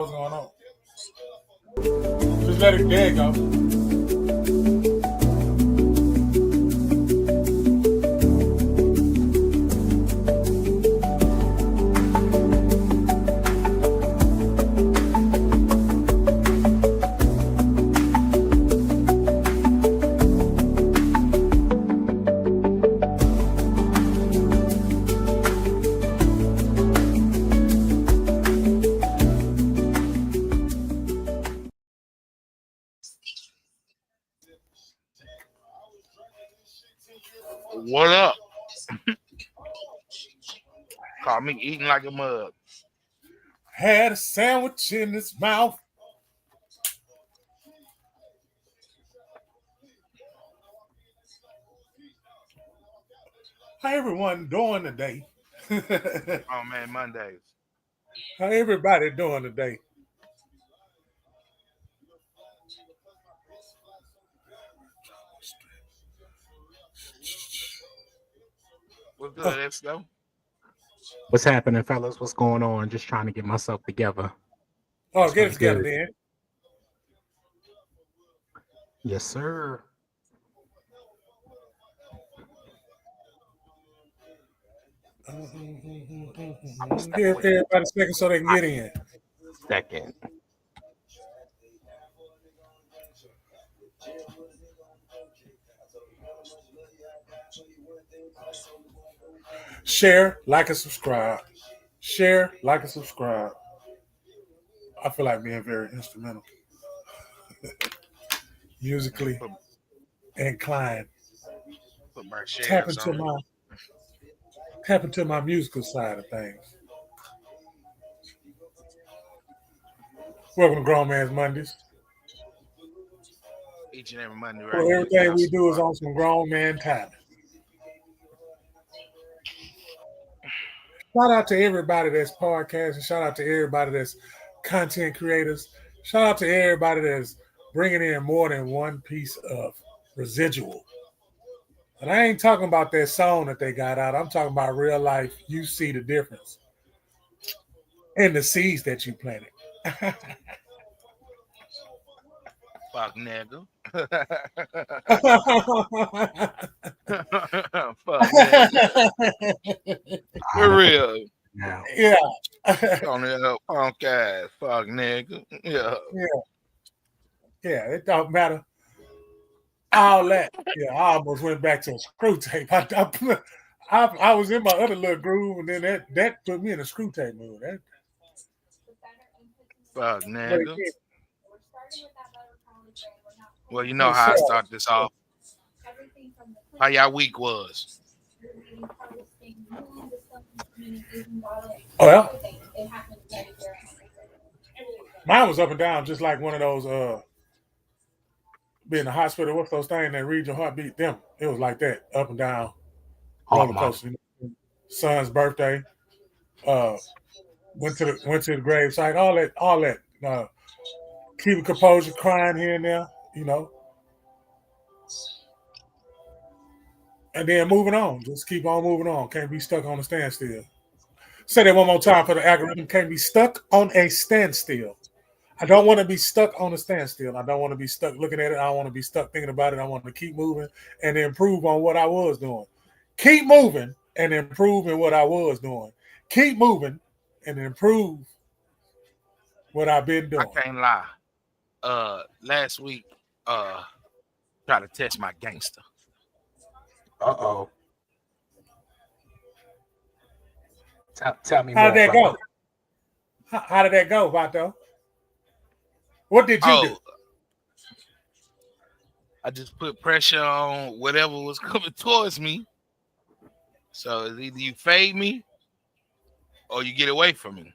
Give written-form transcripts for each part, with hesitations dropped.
What's going on? Just let it there go. What up? Call me eating like a mug. Had a sandwich in his mouth. How everyone doing today? Oh man, Mondays. How everybody doing today? What's good, ESCO? What's happening, fellas? What's going on? Just trying to get myself together. Oh, get it together, then. Yes, sir. Give everybody a second so they can get in. Second. Share, like, and subscribe. Share, like, and subscribe. I feel like being very instrumental. Musically inclined. Put my Tap shares into my musical side of things. Welcome to Grown Man's Mondays. each and every Monday, right? Well, everything we do is on some grown man time. Shout out to everybody that's podcasting. Shout out to everybody that's content creators. Shout out to everybody that's bringing in more than one piece of residual. And I ain't talking about that song that they got out. I'm talking about real life. You see the difference in the seeds that you planted. Fuck nigga. Fuck nigga. For real. Yeah. On the podcast. Fuck nigga. Yeah. Yeah, it don't matter. All that. Yeah, I almost went back to a screw tape. I was in my other little groove, and then that put me in a screw tape mood. Fuck nigga. Well, you know how I start this off. How y'all week was? Oh, yeah? Mine was up and down, just like one of those, be in the hospital, what's those things that read your heartbeat? Them. It was like that, up and down, roller coaster. Son's birthday, went to the grave site, all that. Keeping composure, crying here and there, you know. And then moving on. Just keep on moving on. Can't be stuck on a standstill. Say that one more time for the algorithm. Can't be stuck on a standstill. I don't want to be stuck on a standstill. I don't want to be stuck looking at it. I don't want to be stuck thinking about it. I want to keep moving and improve on what I was doing. Keep moving and improve in what I was doing. Keep moving and improve what I've been doing. I can't lie. Last week, tried to test my gangster. Uh-oh. Tell me How more. did that go? How did that go, Vato? What did you do? I just put pressure on whatever was coming towards me. So it's either you fade me or you get away from me.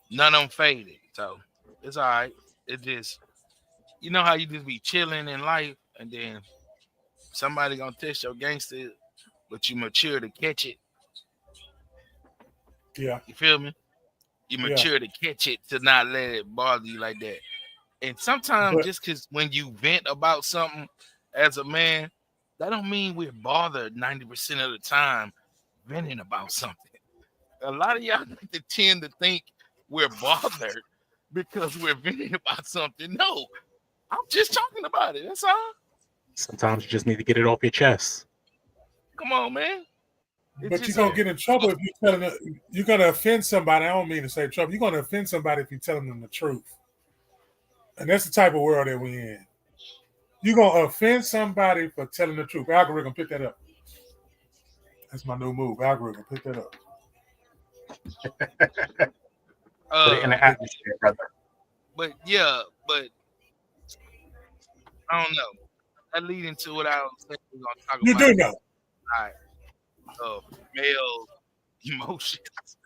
None of them faded. So it's all right. It just, you know how you just be chilling in life and then somebody gonna test your gangster, but you mature to catch it. Yeah. You feel me? You mature to catch it, to not let it bother you like that. And sometimes just because when you vent about something as a man, that don't mean we're bothered 90% of the time venting about something. A lot of y'all tend to think we're bothered because we're venting about something. No, I'm just talking about it. That's all. Sometimes you just need to get it off your chest. Come on, man. But you're gonna get in trouble if you're telling you're gonna offend somebody. I don't mean to say trouble. You're gonna offend somebody if you're telling them the truth. And that's the type of world that we're in. You're gonna offend somebody for telling the truth. Algorithm, pick that up. That's my new move. Algorithm, pick that up. Put it in the atmosphere, brother. But I don't know. That leads into what I was saying we're gonna talk You about. do know. Male emotions.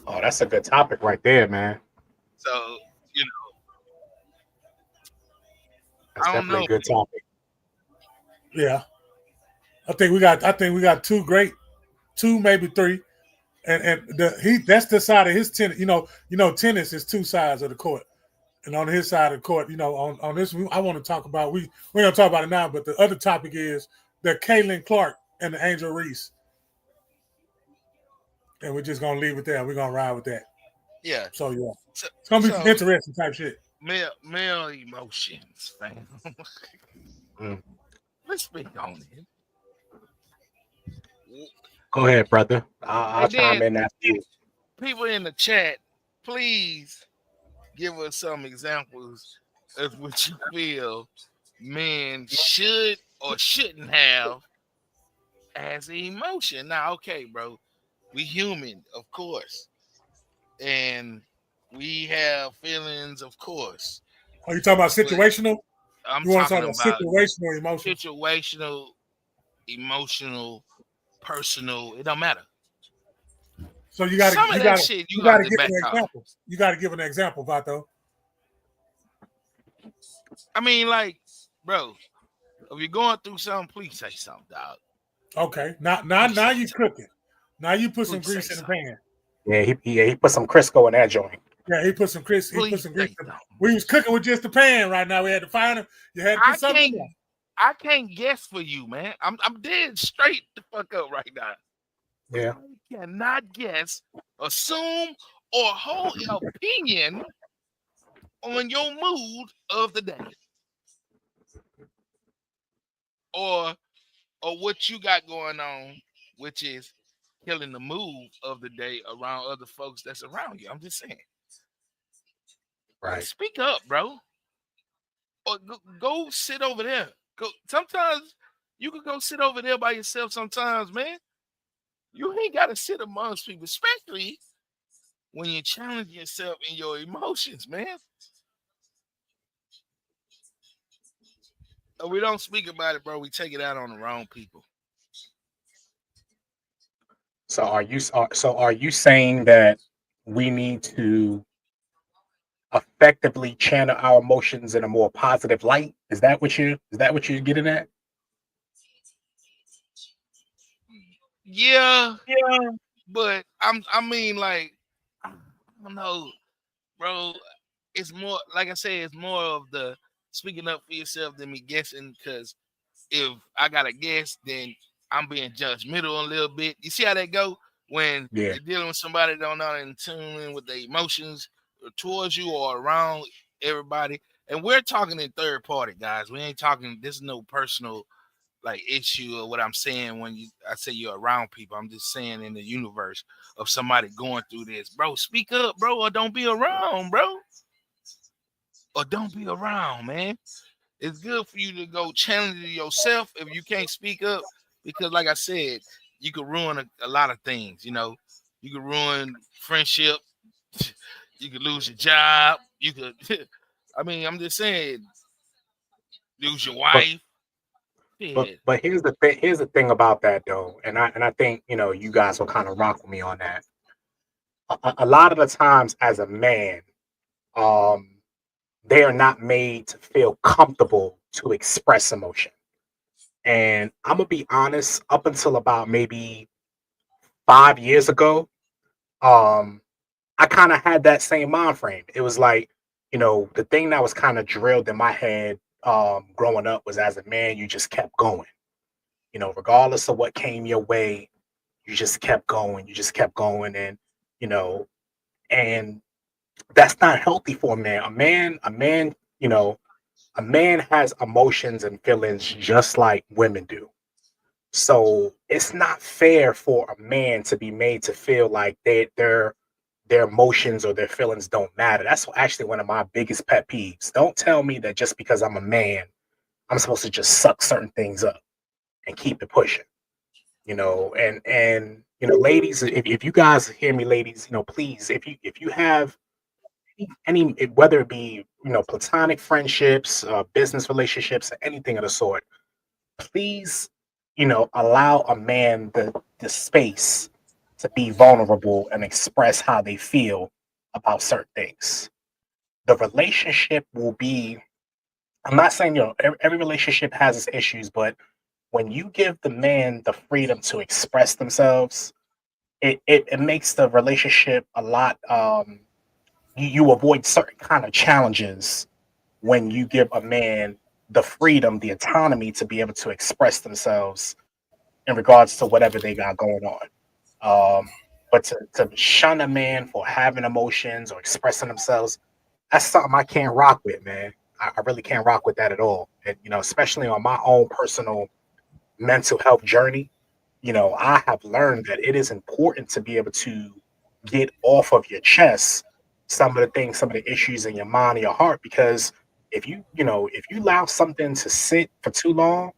Oh, that's a good topic right there, man. So, That's definitely a good topic. Yeah. I think we got two, maybe three. And that's the side of his tennis. Tennis is two sides of the court. And on his side of the court, on this, I want to talk about, we're going to talk about it now, but the other topic is the Caitlin Clark and the Angel Reese. And we're just going to leave it there. We're going to ride with that. Yeah. So, yeah. It's going to be interesting type shit. Male emotions, fam. Let's speak on it. Go ahead, brother. I'll chime in after you. People in the chat, please give us some examples of what you feel men should or shouldn't have as an emotion. Now, okay, bro, we human, of course, and we have feelings, of course. Are you talking about situational? I'm talking about situational emotions. Situational, emotional, personal. It don't matter. So you got to give an example. You got to give an example, Vato. I mean, like, bro, if you're going through something, please say something, dog. Okay, now you cooking. Now you put some grease in the pan. Yeah, he put some Crisco in that joint. Yeah, he put some grease. We was cooking with just the pan right now. We had to find him. You had to put something in. I can't guess for you, man. I'm dead straight the fuck up right now. Yeah. I cannot guess, assume, or hold an opinion on your mood of the day. Or what you got going on, which is killing the mood of the day around other folks that's around you. I'm just saying. Right. Speak up, bro. Or go sit over there. Sometimes you can go sit over there by yourself sometimes, man. You ain't got to sit amongst people, especially when you challenge yourself in your emotions, man. We don't speak about it, bro. We take it out on the wrong people. So are you saying that we need to effectively channel our emotions in a more positive light? Is that what you're getting at? Yeah. But I mean, like, I don't know, bro. It's more, like I said, it's more of the speaking up for yourself than me guessing. Because if I got to guess, then I'm being judgmental a little bit. You see how that go when you're dealing with somebody that don't know in tune with the emotions towards you or around everybody. And we're talking in third party, guys. We ain't talking. This is no personal like issue or what I'm saying when I say you're around people. I'm just saying in the universe of somebody going through this, bro. Speak up, bro, or don't be around, bro. Or don't be around, man. It's good for you to go challenge yourself if you can't speak up, because like I said, you could ruin a lot of things. You could ruin friendship. You could lose your job. You could. I mean, I'm just saying, lose your wife. But here's the thing about that though, and I think you guys will kind of rock with me on that. A lot of the times as a man, they are not made to feel comfortable to express emotion. And I'm gonna be honest, up until about maybe 5 years ago, I kind of had that same mind frame. It was like, the thing that was kind of drilled in my head growing up was, as a man, you just kept going. Regardless of what came your way, you just kept going. You just kept going. And, And that's not healthy for a man. A man has emotions and feelings just like women do. So it's not fair for a man to be made to feel like their emotions or their feelings don't matter. That's actually one of my biggest pet peeves. Don't tell me that just because I'm a man, I'm supposed to just suck certain things up and keep it pushing. Ladies, if you guys hear me, ladies, please, if you have any, whether it be platonic friendships, business relationships, or anything of the sort, please, allow a man the space to be vulnerable and express how they feel about certain things. The relationship will be, I'm not saying, every relationship has its issues, but when you give the man the freedom to express themselves, it makes the relationship a lot, you avoid certain kind of challenges when you give a man the freedom, the autonomy to be able to express themselves in regards to whatever they got going on. But to shun a man for having emotions or expressing themselves, that's something I can't rock with, man. I really can't rock with that at all. And, especially on my own personal mental health journey, I have learned that it is important to be able to get off of your chest some of the things, some of the issues in your mind and your heart, because if you allow something to sit for too long,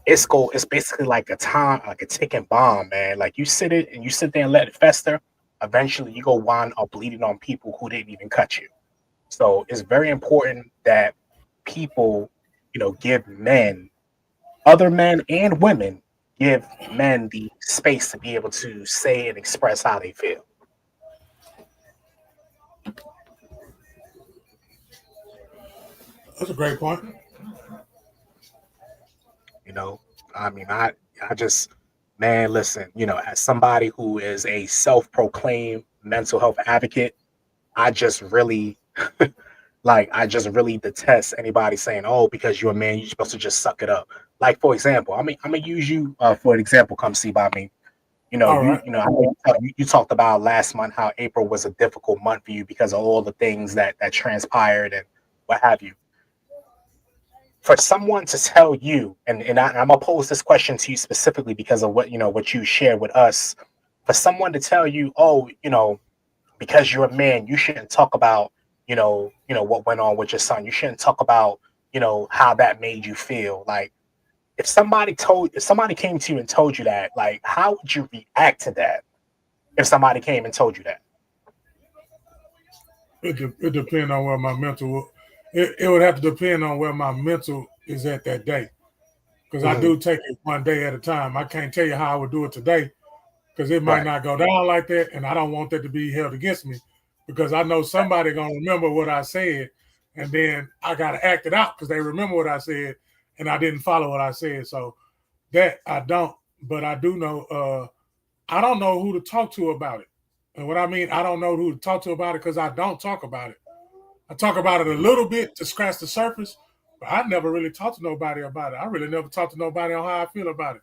it's basically like like a ticking bomb, man. Like you sit there and let it fester. Eventually you go wind up bleeding on people who didn't even cut you. So it's very important that people, give men, other men and women, give men the space to be able to say and express how they feel. That's a great point. You know, I mean, I just, man, listen, as somebody who is a self-proclaimed mental health advocate, I just really, I just really detest anybody saying, "Oh, because you're a man, you're supposed to just suck it up." Like, for example, I'm gonna use you for an example. Come see by me. All right. I know you talked about last month how April was a difficult month for you because of all the things that transpired and what have you. For someone to tell you, I'm gonna pose this question to you specifically because of what you shared with us. For someone to tell you, oh, because you're a man, you shouldn't talk about, what went on with your son. You shouldn't talk about, how that made you feel. Like, if somebody came to you and told you that, like, how would you react to that if somebody came and told you that? It depends on where my mental. It would have to depend on where my mental is at that day, because I Hmm. do take it one day at a time. I can't tell you how I would do it today because it might Right. not go down like that, and I don't want that to be held against me because I know somebody gonna remember what I said, and then I gotta act it out because they remember what I said, and I didn't follow what I said. So that I don't, but I do know. I don't know who to talk to about it, and what I mean, I don't know who to talk to about it because I don't talk about it. I talk about it a Mhm. little bit to scratch the surface, but I never really talked to nobody about it. I really never talked to nobody on how I feel about it.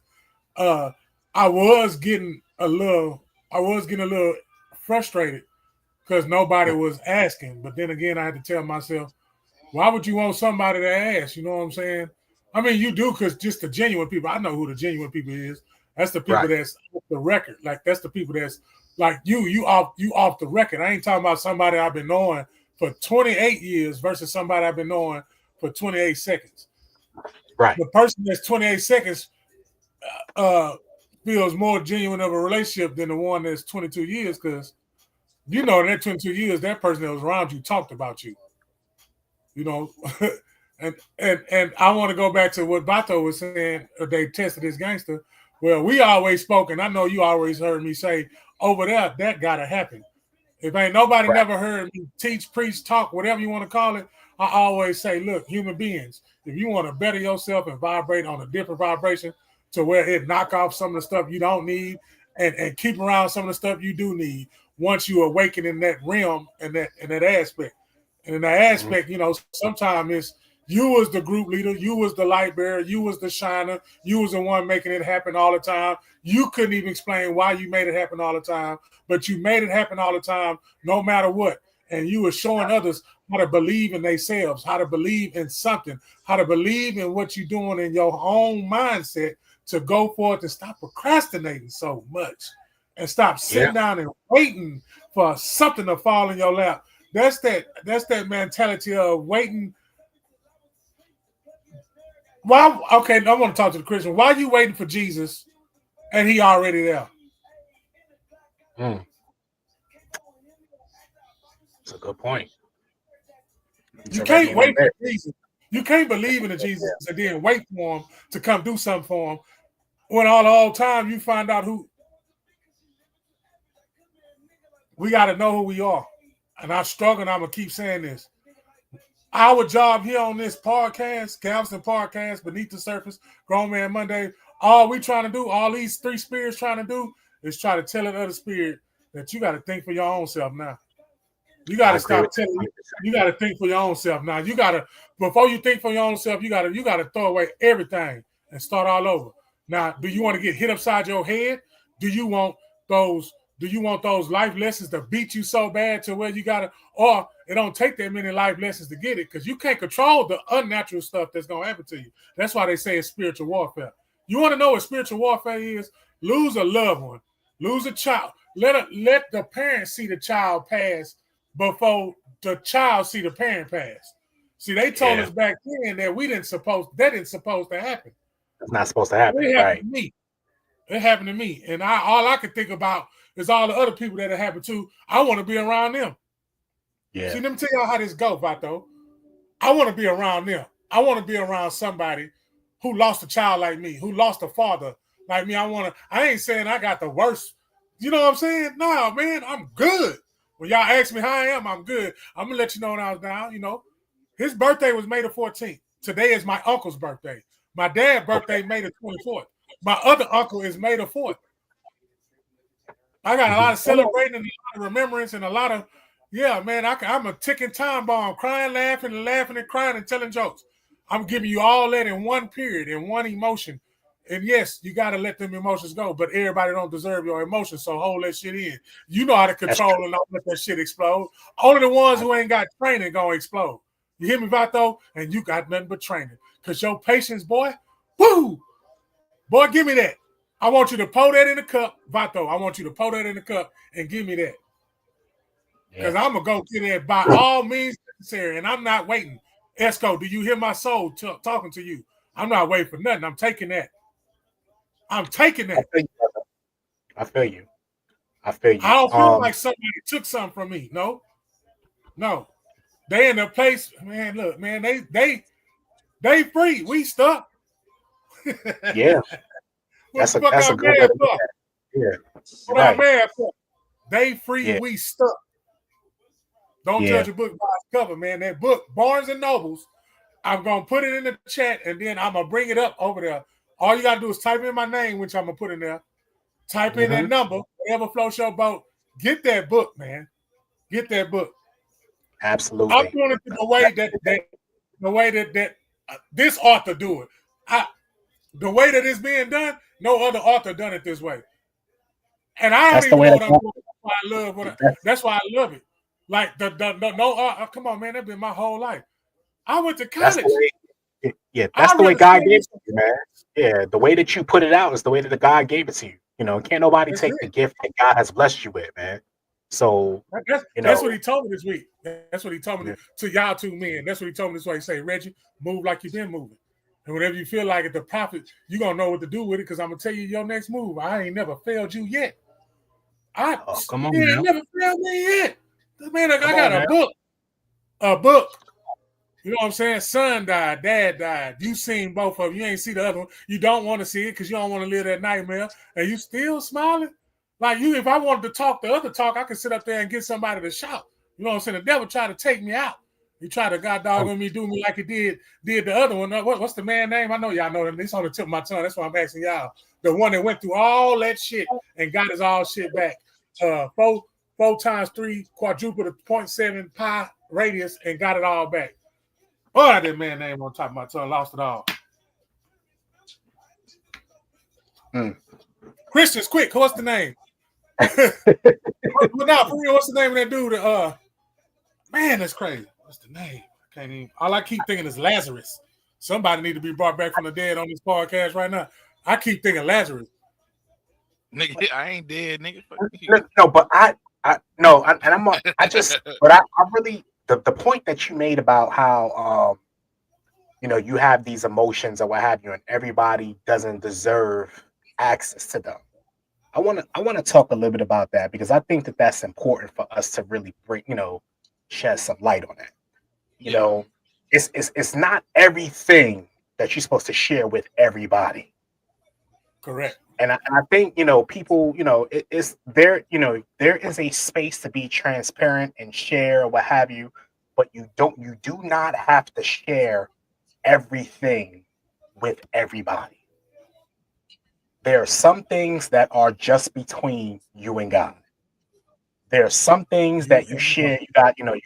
Uh, I was getting a little, I was getting a little frustrated because nobody was asking. But then again, I had to tell myself, why would you want somebody to ask? You know what I'm saying? I mean, you do because just the genuine people. I know who the genuine people is. That's the people Right. that's off the record. Like that's the people that's like you off the record. I ain't talking about somebody I've been knowing for 28 years versus somebody I've been knowing for 28 seconds. Right. The person that's 28 seconds uh feels more genuine of a relationship than the one that's 22 years because in that 22 years that person that was around you talked about you. you know. and I want to go back to what Vato was saying. They tested his gangster. Well, we always spoke, and I know you always heard me say over there that gotta happen. If ain't nobody Right. never heard me teach, preach, talk, whatever you want to call it, I always say, look, human beings, if you want to better yourself and vibrate on a different vibration to where it knock off some of the stuff you don't need and keep around some of the stuff you do need once you awaken in that realm and that aspect. And in that Mhm. aspect, sometimes You was the group leader. You was the light bearer. You was the shiner. You was the one making it happen all the time. You couldn't even explain why you made it happen all the time, but you made it happen all the time, no matter what. And you were showing others how to believe in themselves, how to believe in something, how to believe in what you're doing in your own mindset to go forth and stop procrastinating so much and stop sitting down and waiting for something to fall in your lap. That's that mentality of waiting. Why? Okay, I want to talk to the Christian. Why are you waiting for Jesus and he already there? That's a good point. You can't wait for Jesus. You can't believe in a Jesus and then wait for him to come do something for him. When all the whole time you find out who. We got to know who we are. And I'm struggling. I'm going to keep saying this. Our job here on this podcast, Galveston Podcast, Beneath the Surface, Grown Man Monday, all we trying to do, all these three spirits trying to do is try to tell another spirit that you got to think for your own self now. You got to stop telling you got to think for your own self now. You got to, before you think for your own self, you got to throw away everything and start all over. Now, do you want to get hit upside your head? Do you want those life lessons to beat you so bad to where you got to, or it don't take that many life lessons to get it, because you can't control the unnatural stuff that's going to happen to you. That's why they say it's spiritual warfare. You want to know what spiritual warfare is? Lose a loved one. Lose a child. Let the parent see the child pass before the child see the parent pass. See, they told us back then that that didn't supposed to happen. It's not supposed to happen. It happened to me. It happened to me. And all I could think about is all the other people that it happened to. I want to be around them. Yeah. See, let me tell y'all how this go, Vato. I want to be around them. I want to be around somebody who lost a child like me, who lost a father like me. I ain't saying I got the worst. You know what I'm saying? No, man, I'm good. When y'all ask me how I am, I'm good. I'm going to let you know when I was down. You know, his birthday was May the 14th. Today is my uncle's birthday. My dad's birthday, May the 24th. My other uncle is May the 4th. I got a lot of celebrating and a lot of remembrance and a lot of, man, I'm a ticking time bomb, crying, laughing and crying and telling jokes. I'm giving you all that in one period, in one emotion. And yes, you got to let them emotions go, but everybody don't deserve your emotions, so hold that shit in. You know how to control and not let that shit explode. Only the ones who ain't got training gonna explode. You hear me, Vato? And you got nothing but training. Because your patience, boy, woo! Boy, give me that. I want you to pour that in the cup, Vato. I want you to pour that in the cup and give me that. Because I'm going to go get that by all means necessary, and I'm not waiting. ESCO, do you hear my soul talking to you? I'm not waiting for nothing. I'm taking that. I'm taking that. I feel you. I don't feel like somebody took something from me. No. They in a place, man, look, man, they free. We stuck. Yeah. That's a good way to look at it. Yeah. What I'm mad for. They free, we stuck. Don't judge a book by its cover, man. That book, Barnes and Nobles, I'm going to put it in the chat, and then I'm going to bring it up over there. All you got to do is type in my name, which I'm going to put in there. Type in that number, whatever floats your boat. Get that book, man. Get that book. Absolutely. I'm doing it the way that this author do it. The way that it's being done, no other author done it this way. And I don't even know what I'm doing. That's why I love it. Like come on, man, that's been my whole life. I went to college. That's the way God gave it to you, man. Yeah, the way that you put it out is the way that the God gave it to you. You know, can't nobody take the gift that God has blessed you with, man. So that's what he told me this week. That's what he told me to y'all two men. That's what he told me this way. He say, Reggie, move like you've been moving. And whenever you feel like it, the prophet, you're going to know what to do with it, because I'm going to tell you your next move. I ain't never failed you yet. Come on, man. Never failed me yet. Man, I got a book. A book. You know what I'm saying? Son died, dad died. You seen both of them. You ain't see the other one. You don't want to see it because you don't want to live that nightmare. And you still smiling? Like if I wanted to talk the other talk, I could sit up there and get somebody to shout. You know what I'm saying? The devil tried to take me out. He tried to god dog on me, do me like he did the other one. What's the man name? I know y'all know him. It's on the tip of my tongue. That's why I'm asking y'all. The one that went through all that shit and got his all shit back. 4 times 3 quadruple to 0.7 pi radius and got it all back. Oh, I did man name on top of my tongue. Lost it all. Christians, quick. What's the name? But no, for real, what's the name of that dude? Man, that's crazy. What's the name? I can't even. All I keep thinking is Lazarus. Somebody need to be brought back from the dead on this podcast right now. I keep thinking Lazarus. Nigga, I ain't dead, nigga. No, but I really the point that you made about how you have these emotions or what have you, and everybody doesn't deserve access to them. I want to talk a little bit about that because I think that that's important for us to really bring, shed some light on that. You know, it's not everything that you're supposed to share with everybody. Correct. And I think, people, it's there, there is a space to be transparent and share what have you, but you do not have to share everything with everybody. There are some things that are just between you and God. There are some things that you share. You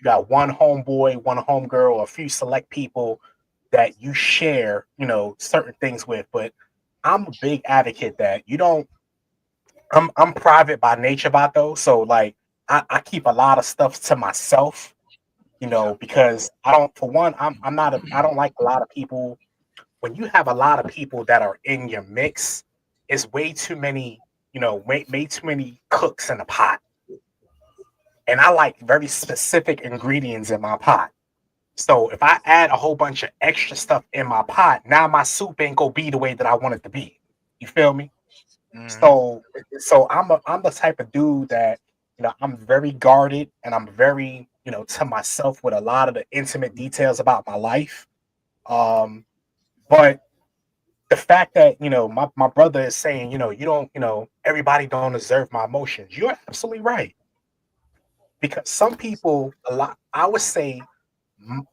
got one homeboy, one homegirl, or a few select people that you share, certain things with. But I'm a big advocate that I'm private by nature, VATO. So like I keep a lot of stuff to myself, because I don't like a lot of people. When you have a lot of people that are in your mix, it's way too many, way too many cooks in a pot. And I like very specific ingredients in my pot. So if I add a whole bunch of extra stuff in my pot, now my soup ain't gonna be the way that I want it to be. You feel me? Mm-hmm. So I'm the type of dude that, I'm very guarded and I'm very, to myself with a lot of the intimate details about my life. But the fact that, my brother is saying, you don't, everybody don't deserve my emotions. You're absolutely right. Because some people, I would say, a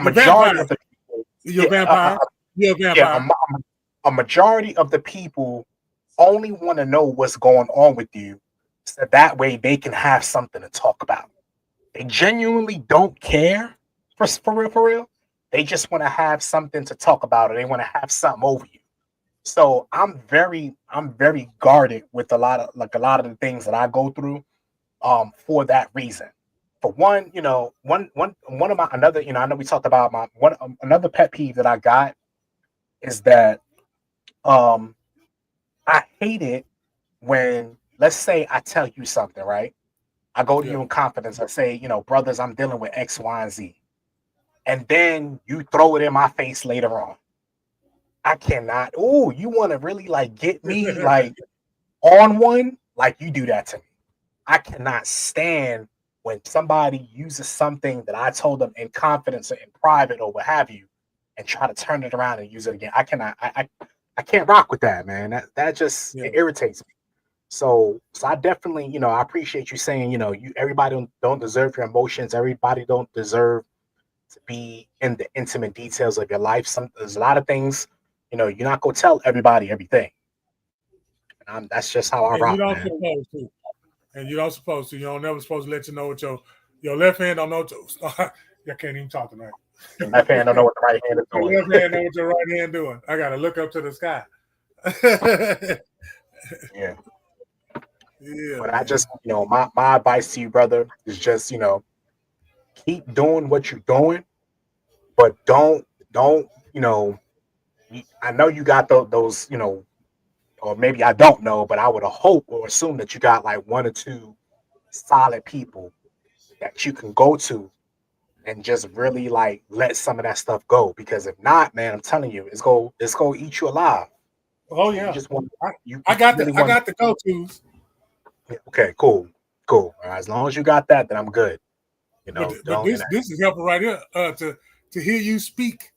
majority of the people, You're a vampire. You're a vampire. Yeah, a majority of the people only want to know what's going on with you, so that way they can have something to talk about. They genuinely don't care for real. They just want to have something to talk about, or they want to have something over you. So I'm very guarded with a lot of the things that I go through. For that reason. For one, one of my another, I know we talked about another pet peeve that I got is that I hate it when, let's say I tell you something, right? I go to you in confidence. I say, brothers, I'm dealing with X, Y, and Z. And then you throw it in my face later on. I cannot. Oh, you want to really get me on one? You do that to me. I cannot stand when somebody uses something that I told them in confidence or in private or what have you, and try to turn it around and use it again. I cannot. I can't rock with that, man. That just it irritates me. So I definitely, I appreciate you saying, everybody don't deserve your emotions. Everybody don't deserve to be in the intimate details of your life. There's a lot of things, you're not gonna tell everybody everything. And that's just how I rock, man. And you don't supposed to. You don't never supposed to let you know what your left hand don't know. I can't even talk tonight. Your left hand don't know what the right hand is doing. Your left hand know what your right hand doing. I gotta look up to the sky. Yeah. But I just, my advice to you, brother, is just, keep doing what you're doing, but don't, I know you got those, or maybe I don't know, but I would hope or assume that you got one or two solid people that you can go to and just really let some of that stuff go. Because if not, man, I'm telling you, it's gonna eat you alive. Oh yeah. I got the go-tos. Okay, cool. All right, as long as you got that, then I'm good. But this is helpful right here to hear you speak,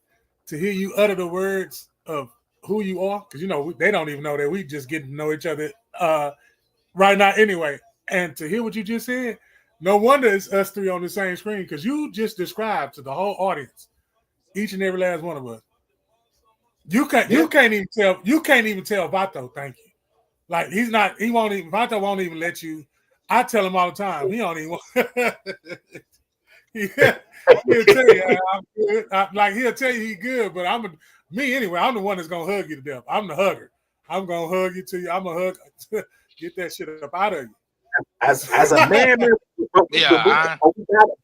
to hear you utter the words of who you are, because they don't even know that we just getting to know each other right now anyway. And to hear what you just said, no wonder it's us three on the same screen, because you just described to the whole audience, each and every last one of us. You can't even tell VATO thank you. VATO won't even let you. I tell him all the time, he don't even want Yeah, he'll tell you I'm good. He'll tell you he good, but me anyway. I'm the one that's gonna hug you to death. I'm the hugger. I'm gonna hug you to you. I'm gonna hug. Get that shit up out of you. As a man, man, Yeah,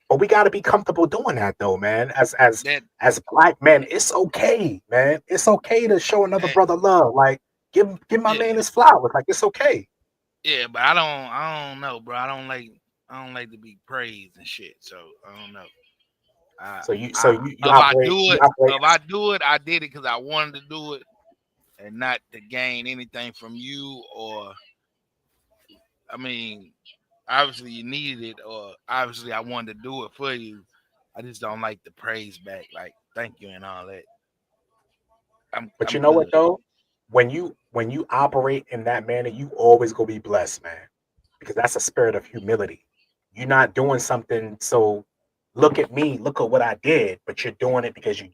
but we gotta be comfortable doing that though, man. that As black men, it's okay, man. It's okay to show another brother love. Like give my yeah, man his flowers. Like it's okay. yeah, but I don't know, bro. I don't like to be praised and shit. So I don't know. You operate If I do it, I did it because I wanted to do it, and not to gain anything from you. Or I mean, obviously you needed it, or obviously I wanted to do it for you. I just don't like the praise back, like thank you and all that. But you I'm know what good. though? When you operate in that manner, you always gonna be blessed, man. Because that's a spirit of humility. You're not doing something so look at me, look at what I did, but you're doing it because you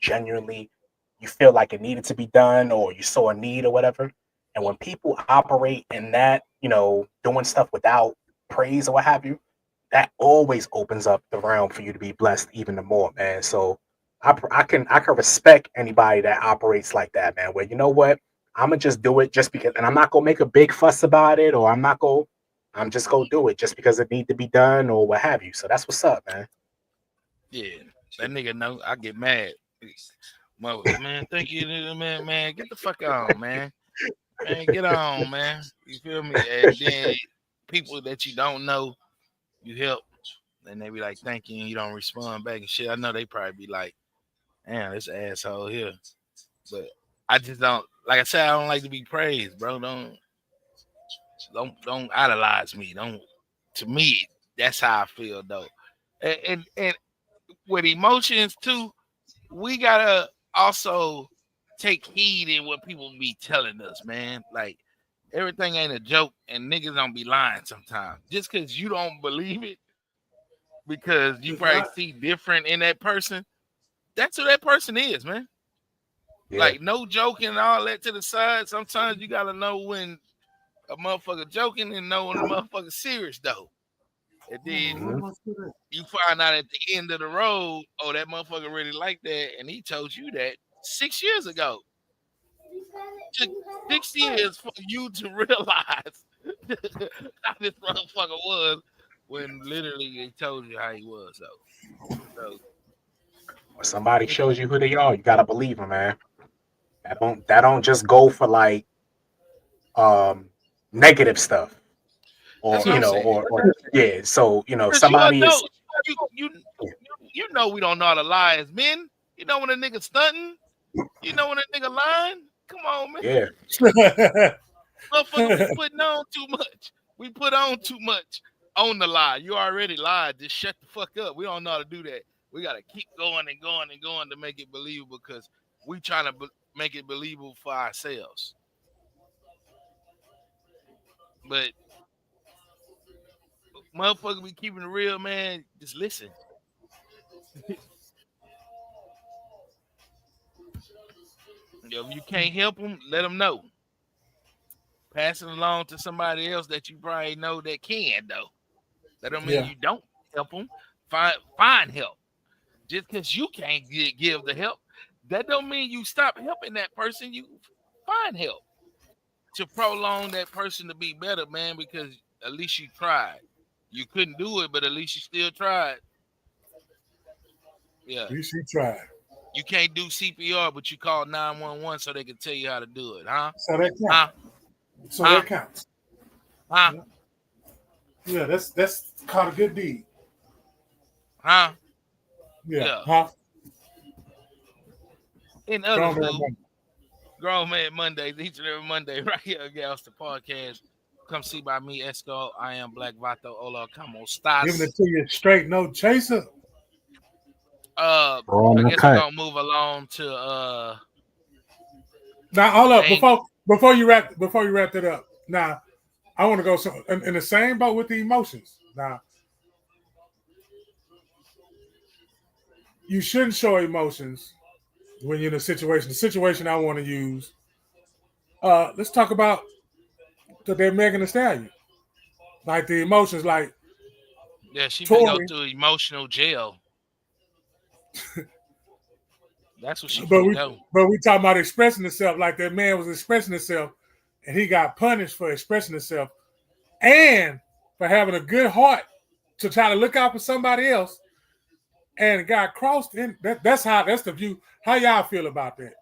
feel like it needed to be done or you saw a need or whatever. And when people operate in that, doing stuff without praise or what have you, that always opens up the realm for you to be blessed even the more, man. So I can respect anybody that operates like that, man. Where you know what, I'm gonna just do it just because, and I'm not gonna make a big fuss about it, or I'm just gonna do it just because it need to be done or what have you. So that's what's up, man. Yeah, that nigga know I get mad. Man, thank you, man. Man, get the fuck on, man. Man, get on, man. You feel me? And then people that you don't know, you help, and they be like, "Thank you," and you don't respond back and shit. I know they probably be like, "Damn, this asshole here," but I just don't. Like I said, I don't like to be praised, bro. Don't idolize me. Don't. To me, that's how I feel though. And with emotions too, we gotta also take heed in what people be telling us, man. Like everything ain't a joke, and niggas don't be lying sometimes. Just because you don't believe it, because you probably see different in that person, that's who that person is, man. Yeah. Like no joking and all that to the side. Sometimes you gotta know when a motherfucker joking and know when a motherfucker serious though. And then you find out at the end of the road, oh, that motherfucker really like that, and he told you that 6 years ago. Took 6 years for you to realize how this motherfucker was when literally he told you how he was. So When somebody shows you who they are, you gotta believe them, man. That don't just go for like negative stuff that's or what I'm saying. or yeah. So Because you somebody know, is you know we don't know how to lie as men. You know when a nigga stunting. You know when a nigga lying. Come on, man. yeah. Motherfucker be putting on too much. We put on too much on the lie. You already lied. Just shut the fuck up. We don't know how to do that. We got to keep going and going and going to make it believable because we trying to make it believable for ourselves. But motherfucker be keeping it real, man. Just listen. If you can't help them, let them know. Pass it along to somebody else that you probably know that can, though. That don't mean you don't help them. Find help. Just because you can't give the help, that don't mean you stop helping that person. You find help to prolong that person to be better, man, because at least you tried. You couldn't do it, but at least you still tried. Yeah. At least you tried. You can't do CPR, but you call 911 so they can tell you how to do it, huh? So that counts. Huh? So that counts. Huh? Yeah, that's called a good deed. Huh? Yeah. Huh? In other news, Grown Man Mondays, each and every Monday, right here at GALVESTON Podcast. Come see by me, ESCO. I am Black VATO. Hola, como estás? Giving it to you straight, no chaser. I guess we're gonna move along to now hold up before you wrap that up. Now I want to go in the same boat with the emotions. Now you shouldn't show emotions when you're in a situation. The situation I want to use. Let's talk about that Megan Thee Stallion. Like the emotions, like she can go to emotional jail. That's what she But finna do. we talking about expressing himself like that man was expressing himself, and he got punished for expressing himself and for having a good heart to try to look out for somebody else, and got crossed in. That's the view. How y'all feel about that?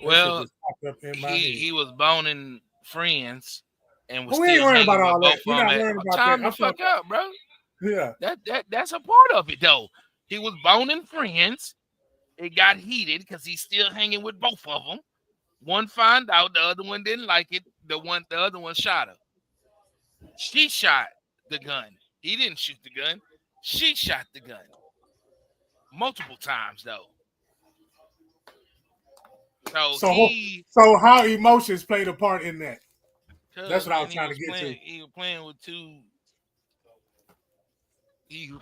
Well, popped up in my head. he was boning friends and was we ain't still worrying hanging about with all both that. We're of them. not worrying about Time that. to fuck up, bro. Yeah. That's a part of it though. He was boning friends. It got heated because he's still hanging with both of them. One found out, the other one didn't like it. The other one shot her. She shot the gun. He didn't shoot the gun. She shot the gun. Multiple times though. So how emotions played a part in that? That's what I was trying to get to. He was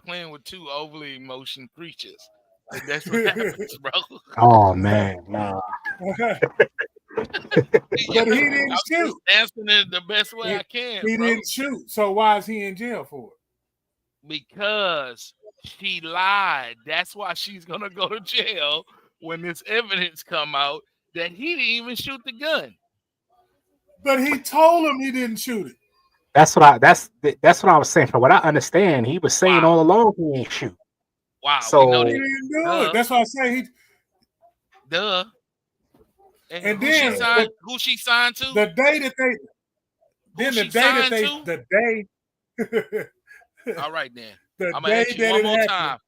playing with two overly emotional creatures. And that's what happens, bro. Oh man, nah. But he didn't shoot. Answering it the best way I can. He didn't shoot. So why is he in jail for it? Because she lied. That's why she's gonna go to jail when this evidence come out that he didn't even shoot the gun. But he told him he didn't shoot it. That's what I was saying. From what I understand, he was saying all along he ain't shoot. Wow. So we know he didn't do it. That's why I say Duh. And then who she signed to? The day that they all right then. I'm gonna ask you one more time.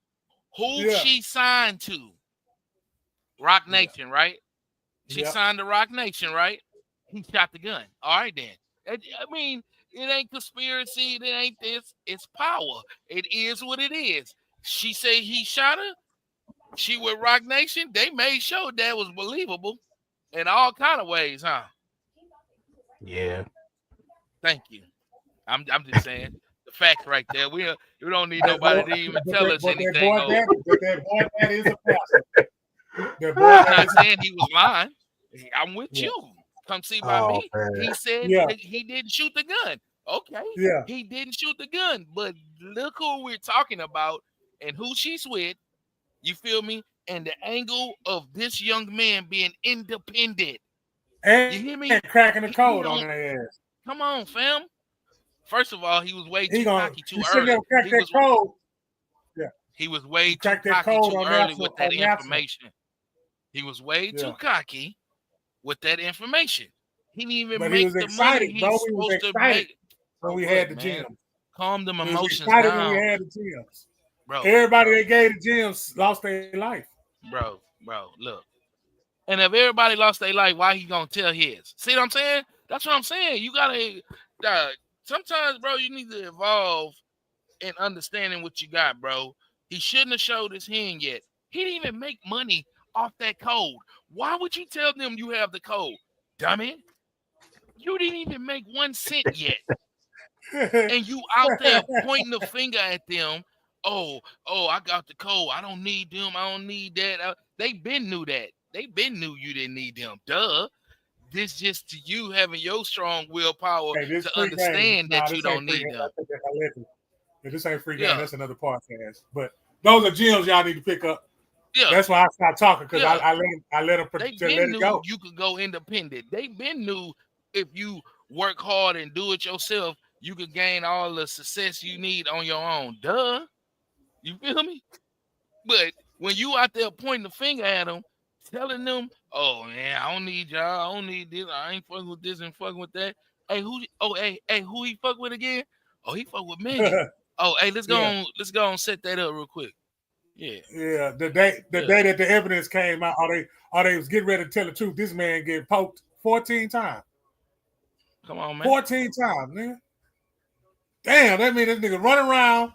Who she signed to? Rock Nation, right? She signed to Rock Nation, right? He shot the gun. All right then. I mean, it ain't conspiracy. It ain't this. It's power. It is what it is. She say he shot her. She with Rock Nation. They made sure that was believable in all kind of ways, huh? Yeah. Thank you. I'm just saying the facts right there. We don't need nobody to even tell us anything. That boy, that is a pastor. I'm not saying he was lying. I'm with you. Come see by me. Man. He said he didn't shoot the gun. Okay. Yeah. He didn't shoot the gun. But look who we're talking about and who she's with. You feel me? And the angle of this young man being independent. And you hear me? And cracking the code on their ass. Come on, fam. First of all, he was way too cocky too early. He was way too cocky too early with that information. He was way too cocky with that information. He didn't even make the money he's supposed to make. When we had the gyms. Calm them emotions down. When we had the gyms. Bro, everybody that gave the gyms lost their life. Bro, look. And if everybody lost their life, why he gonna tell his? See what I'm saying? That's what I'm saying. You gotta sometimes, bro, you need to evolve in understanding what you got, bro. He shouldn't have showed his hand yet. He didn't even make money off that code. Why would you tell them you have the code? Dummy. You didn't even make 1 cent yet. And you out there pointing the finger at them. Oh, I got the code. I don't need them. I don't need that. They been knew that. They been knew you didn't need them. Duh. This just to you having your strong willpower to understand that you don't need them. This ain't free game. That's another podcast. But those are gyms y'all need to pick up. Yeah. That's why I stopped talking because I let them let it go. You could go independent. They been knew if you work hard and do it yourself, you could gain all the success you need on your own. Duh. You feel me? But when you out there pointing the finger at them, telling them, oh man, I don't need y'all, I don't need this, I ain't fucking with this and fucking with that. Hey, who he fuck with again? Oh, he fuck with Megan. Oh, hey, let's go on set that up real quick. Yeah. Yeah. The day that the evidence came out, they was getting ready to tell the truth. This man get poked 14 times. Come on, man. 14 times, man. Damn, that mean this nigga running around.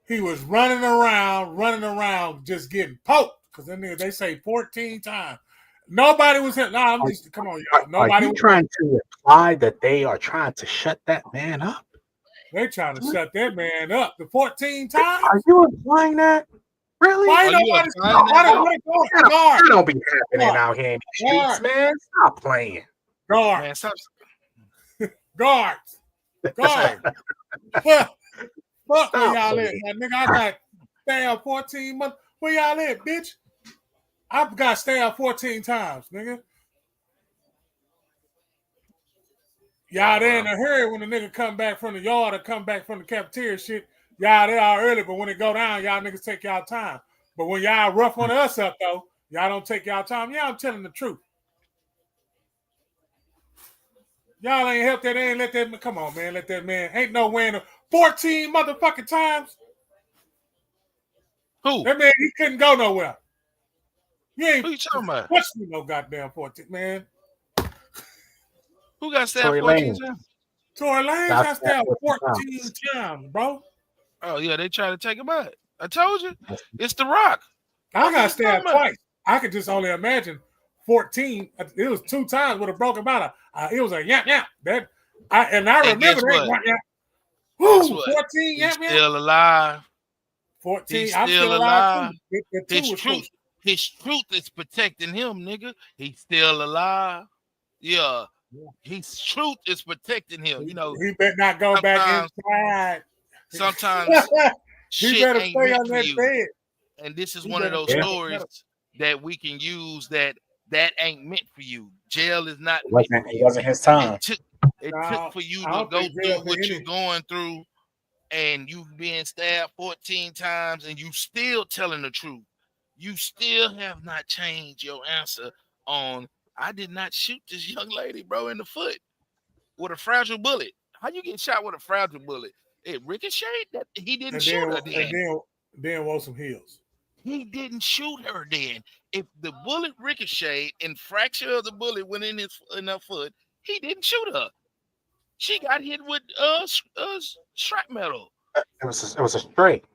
He was running around, just getting poked. Because then they say 14 times. Nobody was hit. Nah, I'm just come on, y'all. Nobody. Are you trying to imply that they are trying to shut that man up? They're trying to shut that man up. The 14 times. Are you implying that? Really? Why nobody? That don't be happening out here in the streets, man. Stop playing. Guard. Man, stop. Guards. Fuck where y'all at, man. Nigga, I got 14 months. Where y'all at, bitch? I got stabbed 14 times, nigga. Y'all there in a hurry when the nigga come back from the yard or come back from the cafeteria shit. Y'all there all early, but when it go down, y'all niggas take y'all time. But when y'all rough on us up, though, y'all don't take y'all time. Y'all telling the truth. Y'all ain't helped that, ain't let that, come on, man, let that man, ain't no way in the 14 motherfucking times. Who? That man, he couldn't go nowhere. You ain't Who you talking about? touched me no goddamn 14, man. Who got stabbed Tory 14 Lanez. times? Tory Lanez got stabbed 14 times, bro. Oh, yeah, they try to take him out. I told you. It's The Rock. I got stabbed twice. I could just only imagine 14. It was 2 times with a broken bottle. It was a yap yap. I remember that yap yap. Woo, 14 yap yap. Still alive. 14. I'm still alive too. His truth is protecting him, nigga. He's still alive. Yeah. His truth is protecting him. You know, he better not go back inside. Sometimes he shit better ain't stay meant on for that you. bed. And this is one of those stories that we can use that ain't meant for you. Jail is not meant for you. It wasn't his time. It took for you to go through what you're going through, and you being stabbed 14 times, and you still telling the truth. You still have not changed your answer on, I did not shoot this young lady, bro, in the foot with a fragile bullet. How you get shot with a fragile bullet? It ricocheted. That he didn't shoot her then. And then wore some heels. He didn't shoot her then. If the bullet ricocheted and fracture of the bullet went in her foot, he didn't shoot her. She got hit with shrapnel. It was a straight.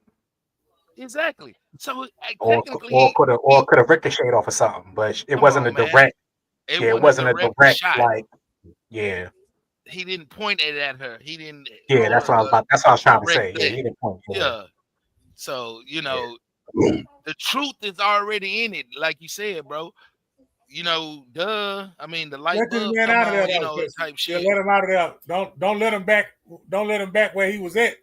Exactly. So technically, could have ricocheted off of something, but it wasn't a direct. It wasn't a direct shot. Like, yeah. He didn't point it at her. He didn't. Yeah, that's what I was about. That's what I was trying to say. Yeah, he didn't point. Yeah. So the truth is already in it, like you said, bro. I mean, the light bulb come on, type shit. Yeah, let him out of there. Don't let him back. Don't let him back where he was at.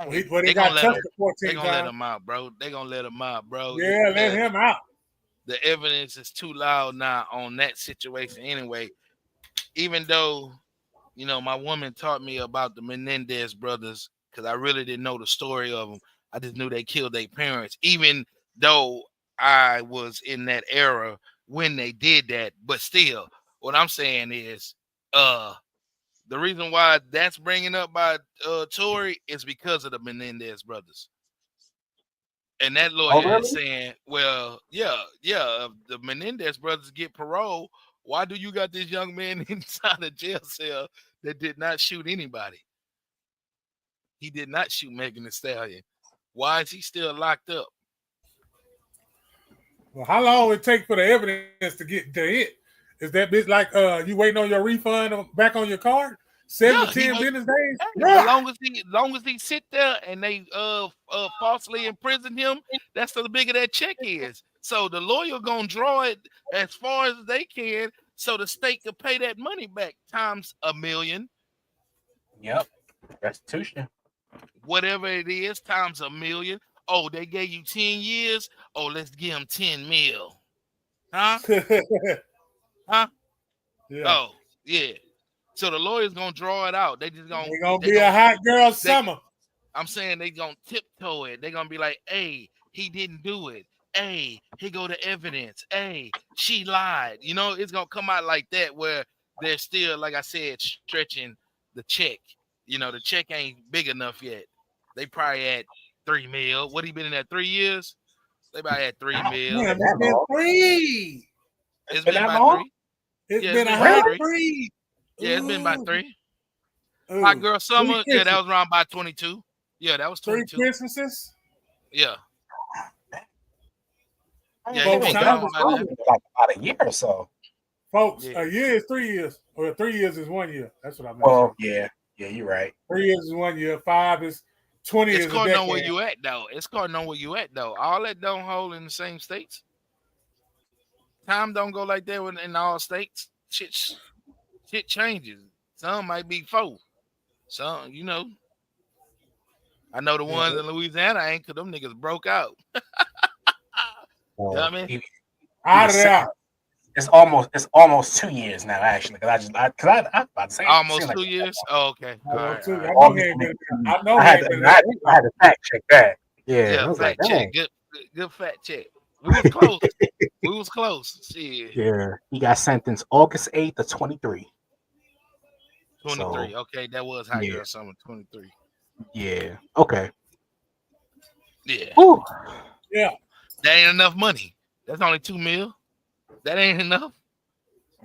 Where they got touched 14 They gonna times. let him out, bro. They gonna let him out, bro. Yeah, let him out. The evidence is too loud now on that situation anyway. Even though, my woman taught me about the Menendez brothers, because I really didn't know the story of them. I just knew they killed their parents, even though I was in that era when they did that. But still, what I'm saying is, the reason why that's bringing up by Tory is because of the Menendez brothers. And that lawyer is saying, well, if the Menendez brothers get parole, why do you got this young man inside a jail cell that did not shoot anybody? He did not shoot Megan Thee Stallion. Why is he still locked up? Well, how long it take for the evidence to get to it? Is that bitch like you waiting on your refund back on your card? 7 to 10 business days. As long as he sit there and they falsely imprison him, that's the bigger that check is. So the lawyer gonna draw it as far as they can, so the state can pay that money back times $1 million. Yep, restitution. Whatever it is, times $1 million. Oh, they gave you 10 years. Oh, let's give them 10 mil. Huh? Huh? Yeah. Oh, yeah. So the lawyer's gonna draw it out. They gonna be a hot girl summer. I'm saying they gonna tiptoe it. They're gonna be like, hey, he didn't do it. Hey, here go the evidence. Hey, she lied. It's gonna come out like that, where they're still, like I said, stretching the check. The check ain't big enough yet. They probably at 3 mil. What he been in that 3 years? They probably at 3 mil. Man, it's been 3. It's been about 3. It's been a hot 3. Yeah, it's been about 3. Hot girl summer. Yeah, that was around by 22. Yeah, that was 22. 3 Christmases. Yeah. Yeah, like about a year or so. Folks, a year is 3 years. Or 3 years is 1 year. That's what I meant. Well, yeah, you're right. 3 years is 1 year. 5 is 20 it's years. It's according on where you at, though. It's according on where you at, though. All that don't hold in the same states. Time don't go like that in all states. Shit changes. Some might be 4. Some, I know the ones in Louisiana ain't, because them niggas broke out. So Yeah, I mean, he Out was of there. it's almost 2 years now, actually. Because I about to say almost like 2 years. Oh, okay. All right, all I right. know he ain't been. I know he I had ain't been to, I there. had, I had to fact check that. Yeah, Yeah, I was like, fact check. dang. Good fact check. We was close. We was close. Shit. Yeah, he got sentenced August 8th of 23. 23. So, Okay, that was Hot yeah. Girl Summer 23. Yeah. Okay. Yeah. Whew. Yeah. That ain't enough money. That's only $2 million. That ain't enough.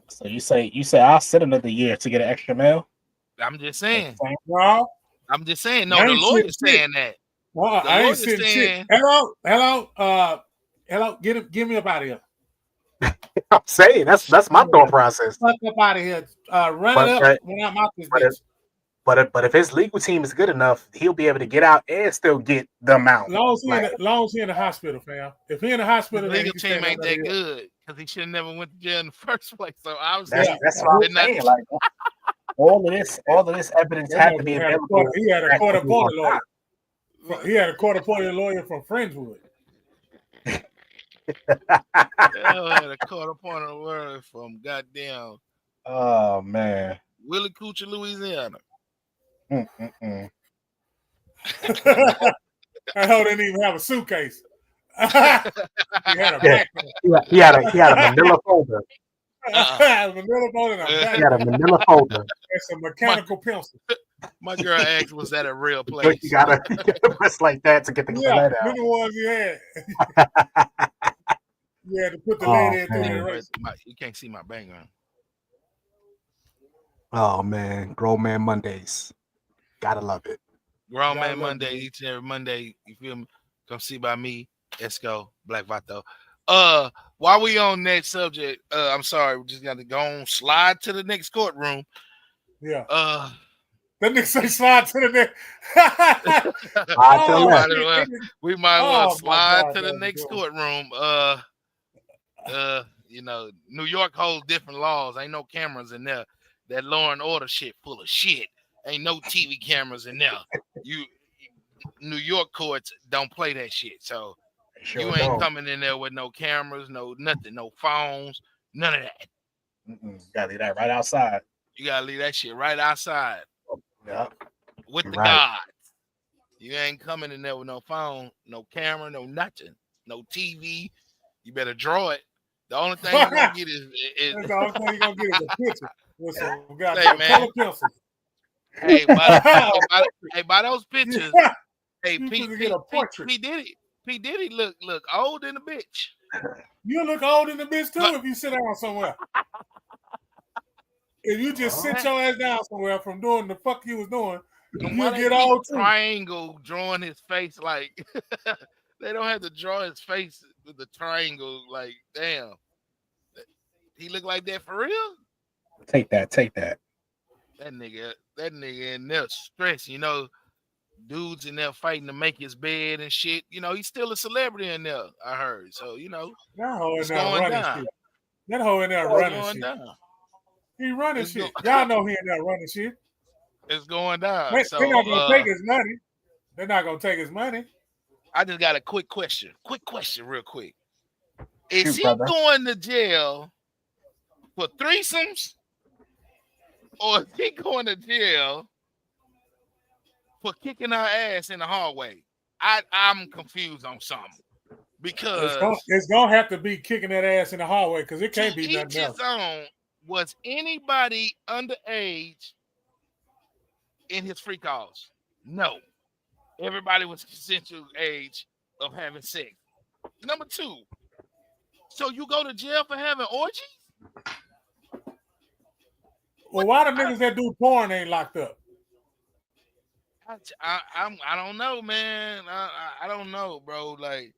So you say I'll sit another year to get an extra mail? I'm just saying. No, I'm just saying. I No, the ain't lawyer's sitting shit. saying that. Well, The I ain't lawyer's sitting saying. shit. Hello. Get me up out of here. I'm saying that's my thought process. Fuck up out of here. Run But it up when I'm out this but bitch. but if his legal team is good enough, he'll be able to get out and still get the amount. Long as he in the hospital, fam. If he in the The hospital, then he legal can team stay ain't that good because he should have never went to jail in the first place. So obviously, That's what I'm saying. Like all of this evidence had to be available. He had a court-appointed lawyer. He had a court-appointed lawyer from Friendswood. had a court-appointed lawyer from goddamn Oh man, Willie Coochie, Louisiana. That hoe didn't even have a suitcase. He had a backpack. He had a manila folder. Manila folder and a backpack. He had a manila folder and some mechanical pencils. My girl asked, "Was that a real place?" You gotta press like that to get the lead out. Many ones he had. You had to put the lead in through the race. You can't see my background. Oh man, Grown Man Mondays, gotta love it. Grown Man Monday, each and every Monday. You feel me? Come see by me, ESCO, Black VATO. While we on that subject, I'm sorry, we just got to go on slide to the next courtroom. Yeah. That nigga say slide to the next. We might as well slide to the next courtroom. You know, New York holds different laws. Ain't no cameras in there. That law and order shit full of shit. Ain't no TV cameras in there. New York courts don't play that shit. So you ain't coming in there with no cameras, no nothing, no phones, none of that. You gotta leave that right outside. You gotta leave that shit right outside. Yeah. With the gods. You ain't coming in there with no phone, no camera, no nothing, no TV. You better draw it. The only thing you're gonna get is the only thing you're gonna get is a picture with some goddamn color pencils. Hey, by those pictures, hey, P Diddy look old in the bitch. You look old in the bitch too if you sit down somewhere. If you just sit your ass down somewhere from doing the fuck you was doing, you'll get old too. Triangle drawing his face like they don't have to draw his face with the triangle. Like, damn, he look like that for real. Take that. That nigga in there stressed. You know, dudes in there fighting to make his bed and shit. You know, he's still a celebrity in there. I heard. So you know, that hoe in there running shit. That hoe in there running shit. Down. He running shit. Y'all know he in there running shit. It's going down. They're not gonna take his money. They're not gonna take his money. I just got a quick question. Real quick. Is he going to jail for threesomes? Or is he going to jail for kicking her ass in the hallway? I'm confused on something. Because it's gonna have to be kicking that ass in the hallway because it can't be nothing else. Was anybody underage in his free calls? No. Everybody was consensual age of having sex. Number 2. So you go to jail for having orgies? Well, why the niggas that do porn ain't locked up? I don't know, man. I don't know, bro. Like,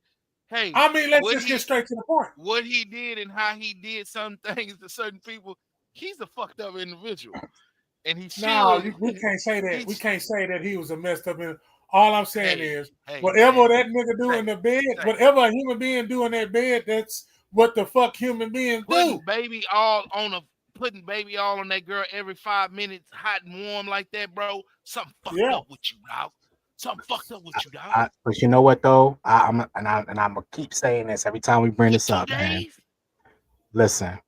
hey, I mean, let's just get straight to the point. What he did and how he did some things to certain people, he's a fucked up individual. And he we can't say that. We can't say that he was a messed up. All I'm saying is, whatever that nigga do in the bed, whatever a human being do in that bed, that's what the fuck human beings do. Putting baby all on that girl every 5 minutes, hot and warm like that, bro. Something fucked up with you, dog. Something fucked up with you, dog. But you know what though? I'm gonna keep saying this every time we bring For this 2 up, man. days? Listen,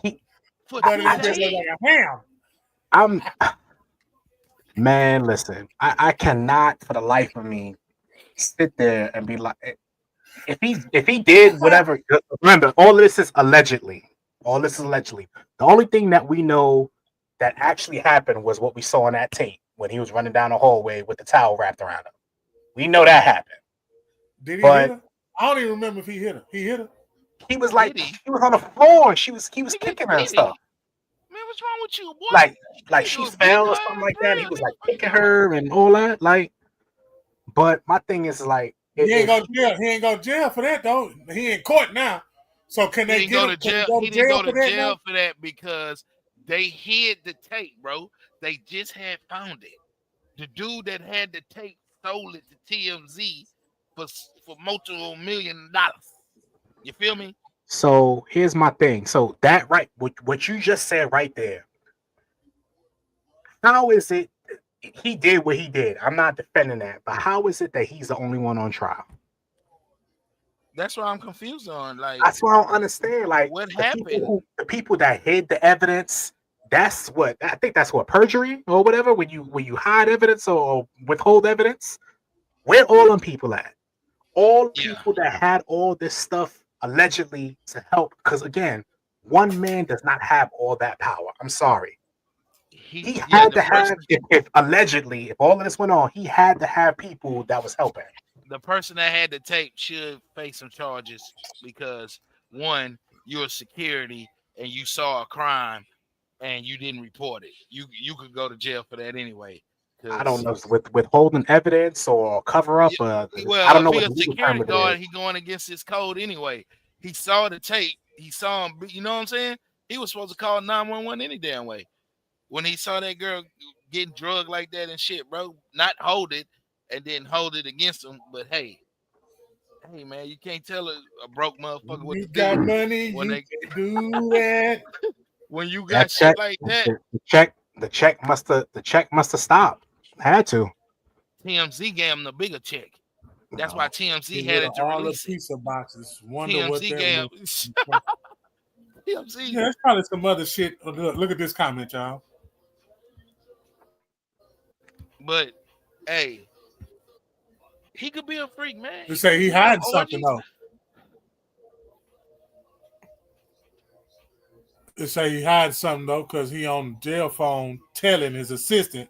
he, For But 2 this bitch look days? like a ham. I'm man. Listen, I cannot for the life of me sit there and be like, if he did whatever. Remember, all of this is allegedly. All this is allegedly. The only thing that we know that actually happened was what we saw on that tape when he was running down the hallway with the towel wrapped around him. We know that happened. Did he But hit her? I don't even remember if he hit her. He hit her. he was like, Did he? he was on the floor. And he was Nigga, kicking her and did he? stuff. Man, what's wrong with you, boy? Like You she was beating fell her or something ass like for that. He real, was nigga. like What you kicking talking her and all that. Like, but my thing is like, He ain't go to jail. He ain't go to jail for that though. He in court now. So can He they didn't get go him? to Can he jail. go He to didn't jail go for to that jail now? for that because they hid the tape, bro. They just had found it. The dude that had the tape stole it to TMZ for multiple $1 million. You feel me? so here's my thing. So that right, what you just said right there. How is it he did what he did? I'm not defending that, but how is it that he's the only one on trial? That's what I'm confused on. Like, That's what I don't understand. Like what happened? the people that hid the evidence, that's what I think that's what perjury or whatever, when you hide evidence or withhold evidence. Where all them people at? All Yeah. people that had all this stuff allegedly to help, because again, one man does not have all that power. I'm sorry. He Yeah, had the to have, person if allegedly, if all of this went on, he had to have people that was helping. the person that had the tape should face some charges because one, you're security and you saw a crime and you didn't report it. You could go to jail for that anyway. I don't Because know, with withholding evidence or cover up. I well, don't if know he what a the legal term security of it is. guard, he going against his code anyway. He saw the tape. He saw him. You know what I'm saying? He was supposed to call 911 any damn way. When he saw that girl getting drugged like that and shit, bro, not hold it and then hold it against him. But hey, man, you can't tell a broke motherfucker what You to got do money, when you can do that. when you That got shit check, like that. the check must have stopped. Had to. TMZ gave him the bigger check. That's why No. TMZ Get had rid of it to all the release it. pizza boxes. Wonder what TMZ that gave was. TMZ. Yeah, that's probably some other shit. Look at this comment, y'all. But hey, he could be a freak, man. They say he He can have hiding something orgies. though. They say he hiding something though, because he on jail phone telling his assistant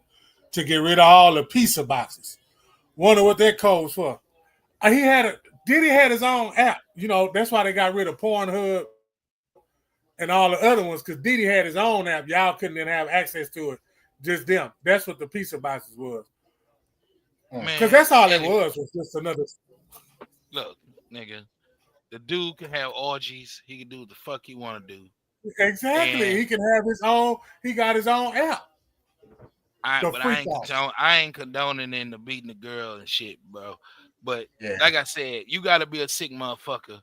to get rid of all the pizza boxes. Wonder what that code's for. Diddy had his own app. You know, that's why they got rid of Pornhub and all the other ones, because Diddy had his own app. Y'all couldn't then have access to it. Just them. That's what the pizza boxes was. Because Man, that's all it anyway, was just another. look, nigga, the dude can have orgies. He can do what the fuck he want to do. Exactly. And He can have his own. He got his own app. I ain't condoning in the beating the girl and shit, bro. But Yeah. like I said, you got to be a sick motherfucker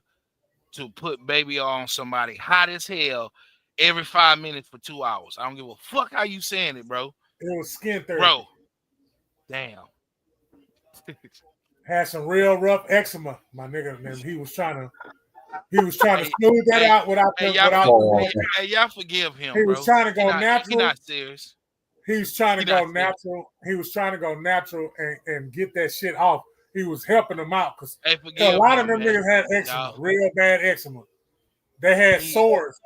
to put baby on somebody hot as hell every 5 minutes for 2 hours. I don't give a fuck how you saying it, bro. It was skin therapy. Bro, damn. Had some real rough eczema, my nigga. Man, he was trying to smooth that out without Hey, y'all forgive him, he bro. was trying to go He natural. not serious. He was trying to go natural. He was trying to go natural and get that shit off. He was helping them out because a lot of them niggas had eczema, real bad eczema. They had sores.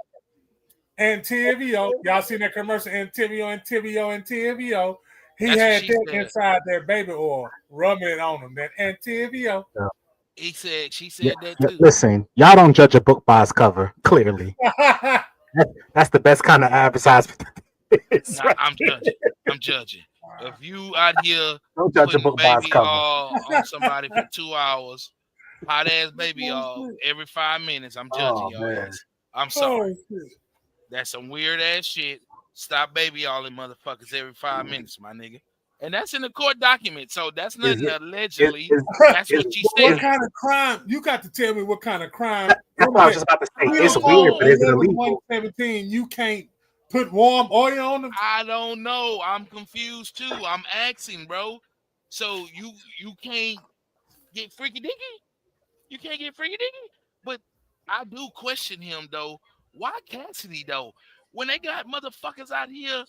Antivio, y'all seen that commercial? Antivio. He had that inside their baby oil, rubbing it on them. That Antivio. Yeah. She said that too. Listen, y'all don't judge a book by its cover. Clearly, that's the best kind of advertisement. I'm judging. If you out here don't judge a book by its baby cover. on somebody for 2 hours, hot ass baby all every 5 minutes, I'm judging your ass. I'm sorry. That's some weird ass shit. Stop baby all them motherfuckers every 5 minutes, my nigga. And that's in the court document, so that's nothing allegedly. That's what you said. What kind of crime? You got to tell me what kind of crime. That's what I was just about to say. It's weird, but is it illegal? 117, you can't put warm oil on them. I don't know. I'm confused too. I'm asking, bro. So you can't get freaky dicky. You can't get freaky dicky. But I do question him though. Why Cassidy though? When they got motherfuckers out here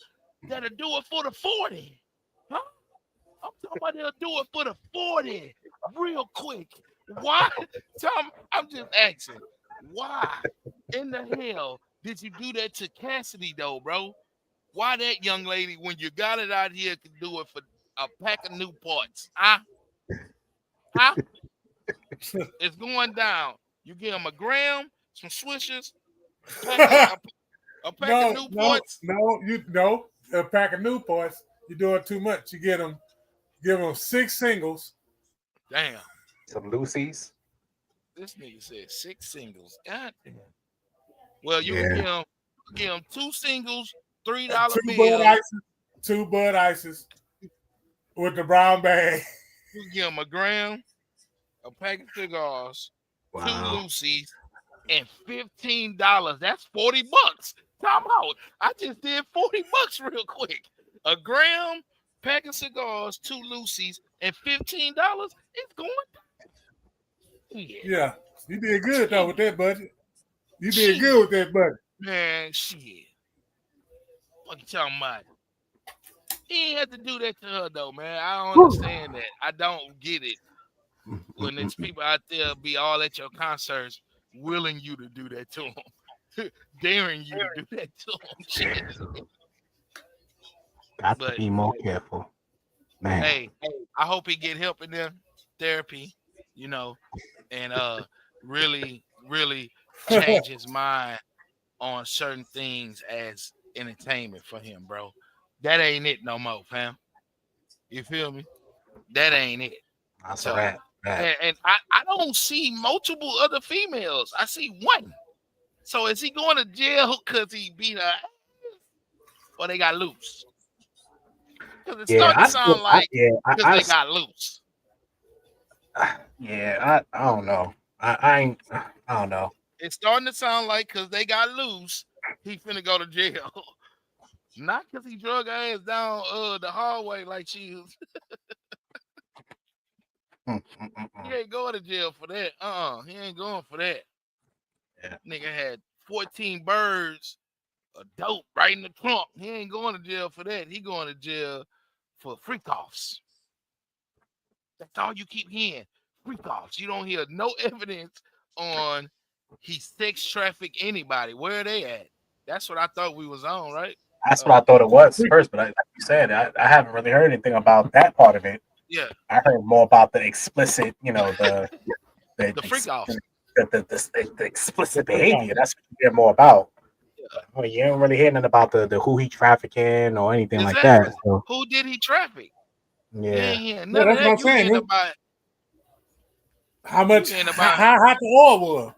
that'll do it for the 40. Huh? I'm talking about they'll do it for the 40 real quick. Why? Tom, I'm just asking. Why in the hell did you do that to Cassidy though, bro? Why that young lady, when you got it out here, can do it for a pack of Newports? Huh? Huh? It's going down. You give them a gram, some swishers, a pack of Newports. A pack of Newports. You're doing too much. You give them 6 singles. Damn. Some Lucy's. This nigga said 6 singles. God damn. Well, you Yeah. can give them 2 singles, $3 bills. 2 Bud Ices with the brown bag. You can give them a gram, a pack of cigars, 2 Lucy's, and $15. That's $40. Time out. I just did $40 real quick. A gram, pack of cigars, 2 Lucy's, and $15. It's going down. Yeah. You did good though with that budget. You did good with that budget. Man, shit. What you talking about? He ain't have to do that to her though, man. I don't understand that. I don't get it. When there's people out there be all at your concerts willing you to do that to them. Daring you to do that to them. Shit. Got to be more careful. Man. Hey, I hope he get help in their therapy, and really, really change his mind on certain things as entertainment for him, bro. That ain't it no more, fam. You feel me? That ain't it. That's a wrap. And I don't see multiple other females. I see one. So is he going to jail because he beat her ass? Or they got loose? Because it's starting to sound like because they got loose. Yeah, I don't know. I don't know. It's starting to sound like because they got loose, he finna go to jail. Not because he drug her ass down the hallway like she was. He ain't going to jail for that. He ain't going for that. Yeah. Nigga had 14 birds of dope right in the trunk. He ain't going to jail for that. He going to jail for freak-offs. That's all you keep hearing. Freak-offs. You don't hear no evidence on he sex trafficked anybody. Where are they at? That's what I thought we was on, right? That's what I thought it was first, but like you said, I haven't really heard anything about that part of it. Yeah. I heard more about the explicit, the freak-offs. The explicit behavior. That's what you hear more about. Yeah. Well, you don't really hear nothing about the who he trafficking or anything like that. So. Who did he traffic? Yeah. That's what I'm saying. About how much, how hot the oil was.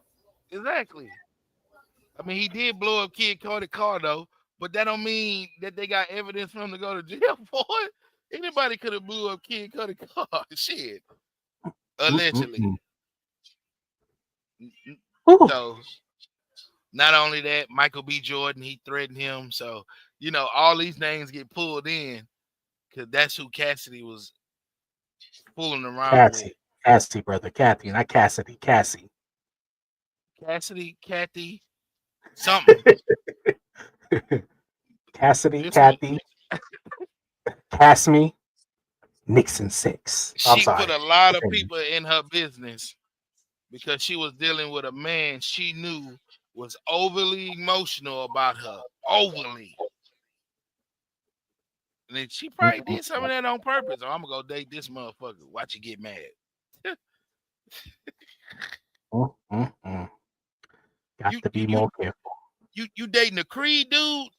Exactly. I mean, he did blow up Kid Cudi car though, but that don't mean that they got evidence for him to go to jail for it. Anybody could have blew up Kid Cudi car. Shit. Allegedly. So, not only that, Michael B. Jordan, he threatened him. So, all these names get pulled in because that's who Cassidy was fooling around with. Cassidy, brother. Kathy, not Cassidy. Cassie. Cassidy, Kathy, something. Cassidy, Kathy, Cassme, Nixon 6. She put a lot of people in her business because she was dealing with a man she knew was overly emotional about her. Overly. And then she probably did some of that on purpose. Oh, I'm going to go date this motherfucker. Watch you get mad. Got to be more careful. You dating the Creed dude?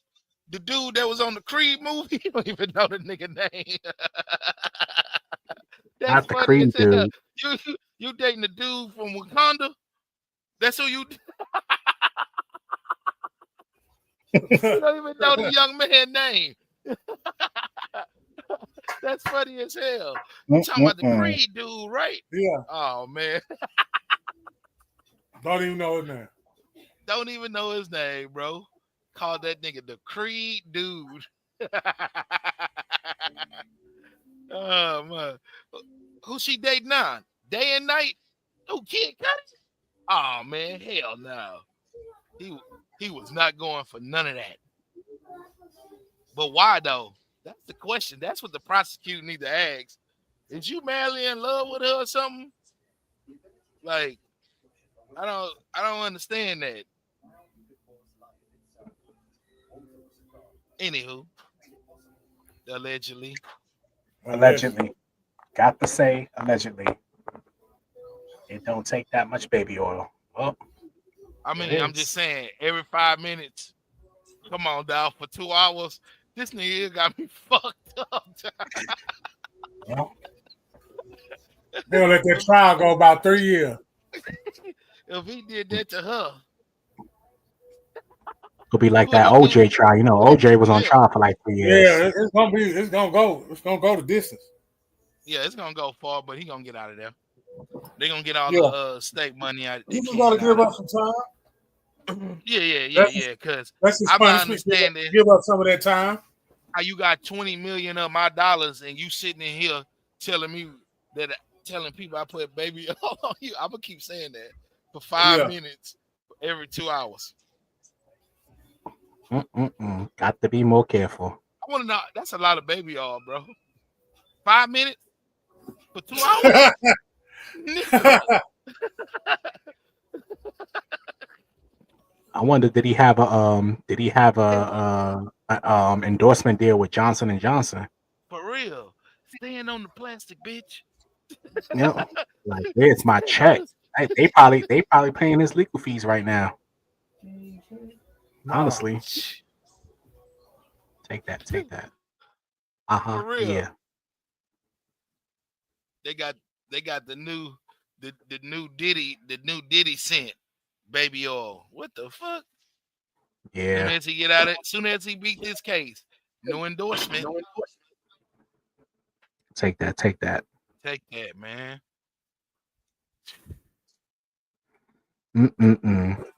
The dude that was on the Creed movie? You don't even know the nigga name. That's not the Creed dude. You dating the dude from Wakanda? That's who you... You don't even know the young man's name. That's funny as hell. You talking about the Creed dude, right? Yeah. Oh, man. Don't even know his name. Don't even know his name, bro. Called that nigga the Creed dude. Man. Who she dating now? Day and night? Who, Kid Cudi? Oh man, hell no. He was not going for none of that. But why though? That's the question. That's what the prosecutor need to ask. Is you madly in love with her or something? Like, I don't understand that. Anywho, allegedly. Allegedly. Got to say, allegedly. It don't take that much baby oil. Oh, I mean, I'm just saying, every 5 minutes, come on, dog, for 2 hours, this nigga got me fucked up. Well, they'll let that trial go about 3 years. If he did that to her, it'll be like that OJ trial. You know, OJ was on trial for like 3 years. Yeah, it's gonna go the distance. Yeah, it's gonna go far, but he gonna get out of there. They gonna get all the state money out. He just gotta give up some time. Yeah. Because I'm not understanding. Give up some of that time. How you got 20 million of my dollars and you sitting in here telling people I put baby on you. I'm gonna keep saying that for 5 minutes every 2 hours. Got to be more careful. I want to know. That's a lot of baby oil, bro. 5 minutes for 2 hours. I wonder, did he have a endorsement deal with Johnson & Johnson? For real, stand on the plastic, bitch. Yep. Like, it's my check. They probably paying his legal fees right now. Honestly. Take that. For real. Yeah. They got the new Diddy scent baby oil. What the fuck? Yeah. Soon as he get out of it, soon as he beat this case, no endorsement. Take that. Take that, man.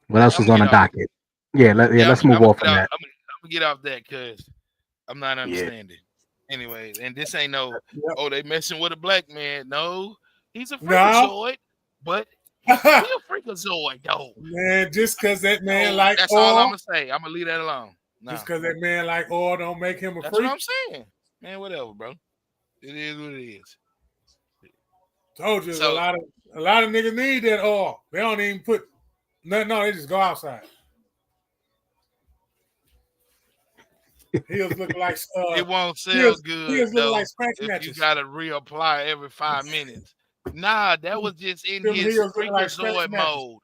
What else was on the docket? Let's move off from that. I'm gonna get off that because I'm not understanding. Anyways, and this ain't no they messing with a black man. No, he's a freakazoid, but he a freakazoid though. Man, just because that man that's all I'm gonna say. I'm gonna leave that alone. No. Just because that man like oil don't make him a freak. That's what I'm saying. Man, whatever, bro. It is what it is. Told you, a lot of niggas need that oil. They don't even put nothing on. They just go outside. Heels look like it won't sell good. Heels look like scratch if matches. You gotta reapply every 5 minutes. Nah, that was just in his freakazoid mode.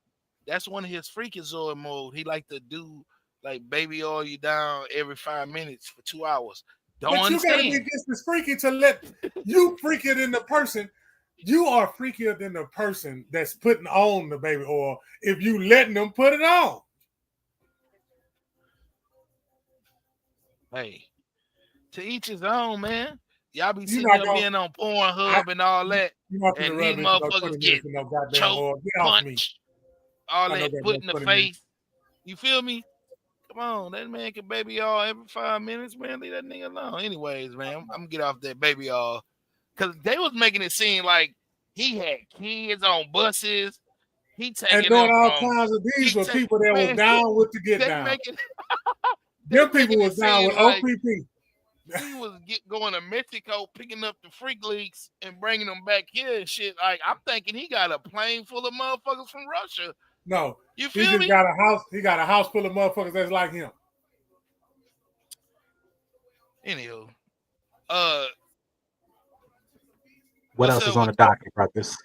That's one of his freakazoid mode. He like to do like baby oil you down every 5 minutes for 2 hours. But you gotta be just as freaky to let you freakier than the person. You are freakier than the person that's putting on the baby oil if you letting them put it on. Hey, to each his own, man. Y'all be sitting there being on Pornhub and all that, and these motherfuckers get choked, punched, all that put in the face. You feel me? Come on, that man can baby all every 5 minutes, man. Leave that nigga alone. Anyways, man, I'm gonna get off that baby all because they was making it seem like he had kids on buses. He taking and doing all kinds of these were people that was down with the get down. Them people was down with OPP. He was going to Mexico, picking up the freak leaks and bringing them back here and shit. Like, I'm thinking he got a plane full of motherfuckers from Russia. No, you feel me? He got a house. He got a house full of motherfuckers that's like him. Anywho, what else is on the docket, brothers?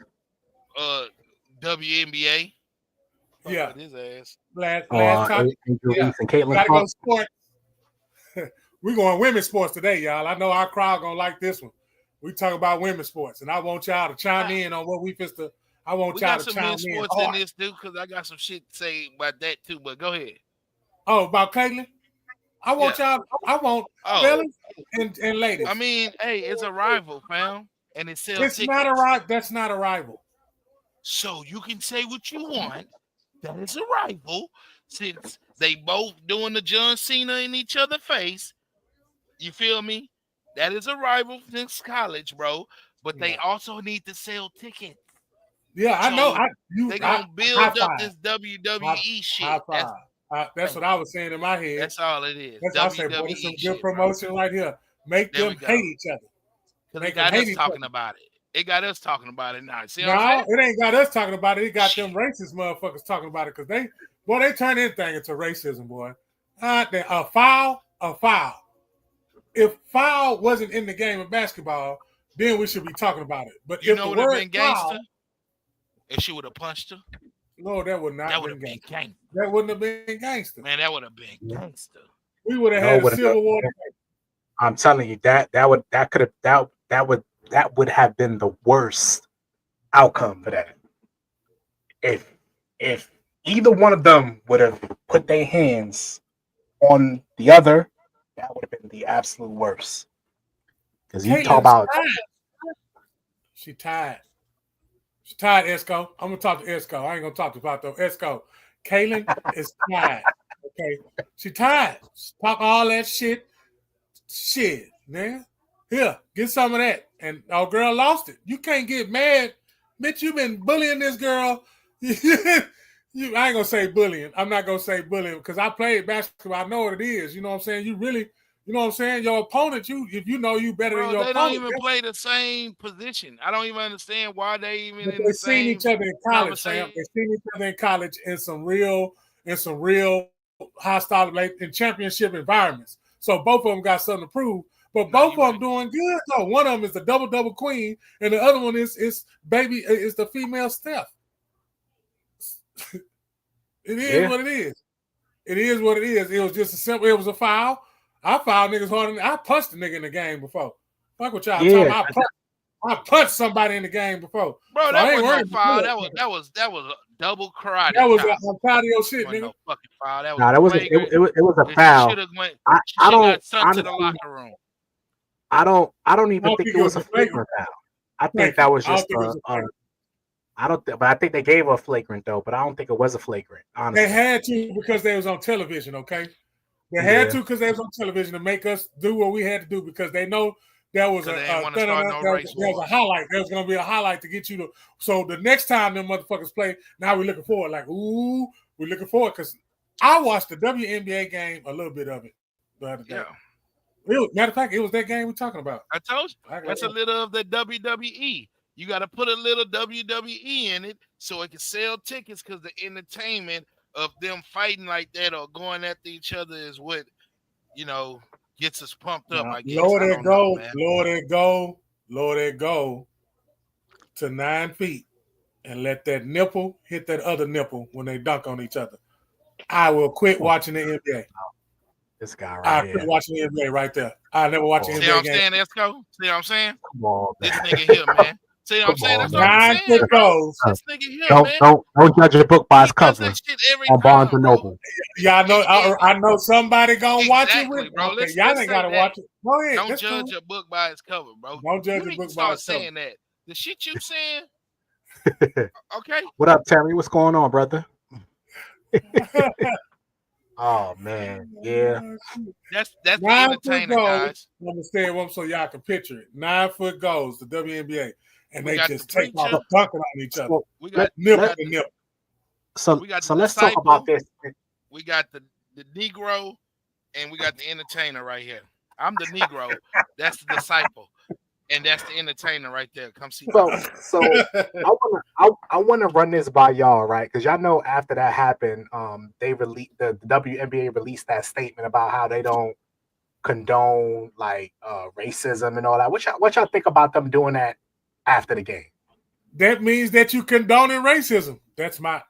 WNBA. Yeah, his ass. Last topic. And Caitlin. Gotta go sports. We're going women's sports today, y'all. I know our crowd gonna like this one. We talk about women's sports, and I want y'all to chime in on what we fist to. I want y'all to chime in. We got some men's sports in this, dude, because I got some shit to say about that too. But go ahead. Oh, about Caitlin? I want y'all. I want fellas and ladies. I mean, hey, it's a rival, fam, and it sells. It's not a rival. That's not a rival. So you can say what you want. That is a rival, since they both doing the John Cena in each other's face. You feel me? That is a rival since college, bro. But they Yeah. also need to sell tickets. Yeah, I know. So they gonna High build up five. this WWE High shit. five. That's Thank what I you. was saying in my head. That's all it is. That's I say, boy, this is some WWE good shit, bro. promotion right here. Make There them we go. hate each other. Because it Make them got hate us each talking other. about it. It got us talking about it now. See what I'm No, saying? it ain't got us talking about it. It got Shit. them racist motherfuckers talking about it because they turn anything into racism, boy. A foul. If foul wasn't in the game of basketball, then we should be talking about it. But You if know the what would have word been gangster? foul, If she would have punched her, no, that would not that have would been have been gangster. gangster. That wouldn't have been gangster. Man, that would have been gangster. We would have No, had a would've civil been- war. I'm telling you that would have been the worst outcome for that. If either one of them would have put their hands on the other, that would have been the absolute worst. Because you talk about She tied. She tied, Esco. I'm gonna talk to Esco. I ain't gonna talk to VATO. Esco. Kaylin is tied. Okay. She tied. She talk all that shit. Shit, man. Here, get some of that. And our girl lost it. You can't get mad. Bitch, you been bullying this girl. I ain't gonna say bullying. I'm not gonna say bullying because I played basketball. I know what it is. You know what I'm saying? You really, you know what I'm saying? Your opponent, if you know you better Bro, than your they opponent. don't even play the same position. I don't even understand why they even But in they the seen same each other in college, Sam. conversation. They seen each other in college in some real hostile in championship environments. So both of them got something to prove. But both of them doing good though. One of them is the double queen, and the other one is the female Steph. It is what it is. It is what it is. It was just a simple. It was a foul. I fouled niggas harder than I punched a nigga in the game before. Fuck what y'all talking about. I punched somebody in the game before. Bro, So that I ain't wasn't no foul. worried. That was a double karate. That was chop. I'm proud of your shit, Wasn't nigga. no fucking foul. That was no, that was flagrant. it was a She foul. should have went. I She don't got sent honestly, to the locker room. I don't even don't think think it was a flagrant foul. I think that was just I don't but I think they gave her a flagrant though, but I don't think it was a flagrant, honestly. They had to because they was on television, okay? They had to because they was on television to make us do what we had to do because they know there was a highlight. There was going to be a highlight to get you to. So the next time them motherfuckers play, now we're looking forward. Like, ooh, we're looking forward because I watched the WNBA game, a little bit of it the other day. Yeah. Matter of fact, it was that game we're talking about. I told you. That's a little of the WWE. You got to put a little WWE in it so it can sell tickets because the entertainment of them fighting like that or going after each other is what, gets us pumped up, I guess. Lower that go to 9 feet and let that nipple hit that other nipple when they dunk on each other. I will quit watching the NBA. This guy right here. I quit watching the NBA right there. I never watch the NBA game. See what I'm saying, Esco? See what I'm saying? Come on, this nigga here, man. See what I'm saying? That's what I'm saying, bro. This nigga here, man. Don't judge a book by its cover on Barnes and Noble. Yeah, I know somebody gonna watch it with me. Bro. Okay, y'all ain't gotta watch it. Go ahead. Don't judge a book by its cover, bro. Don't judge a book by its cover. Saying that. The shit you saying. Okay. What up, Terry? What's going on, brother? Oh man, yeah. That's the entertainer, guys. Understand what so y'all can picture it. 9 foot goals, the WNBA, and they just take off dunking on each other. We got nip. So let's talk about this. We got the Negro, and we got the entertainer right here. I'm the Negro. That's the disciple, and that's the entertainer right there. Come see. So I want to run this by y'all, right? Because y'all know after that happened, they released the WNBA released that statement about how they don't condone like racism and all that. What y'all think about them doing that after the game? That means that you condoning racism. That's my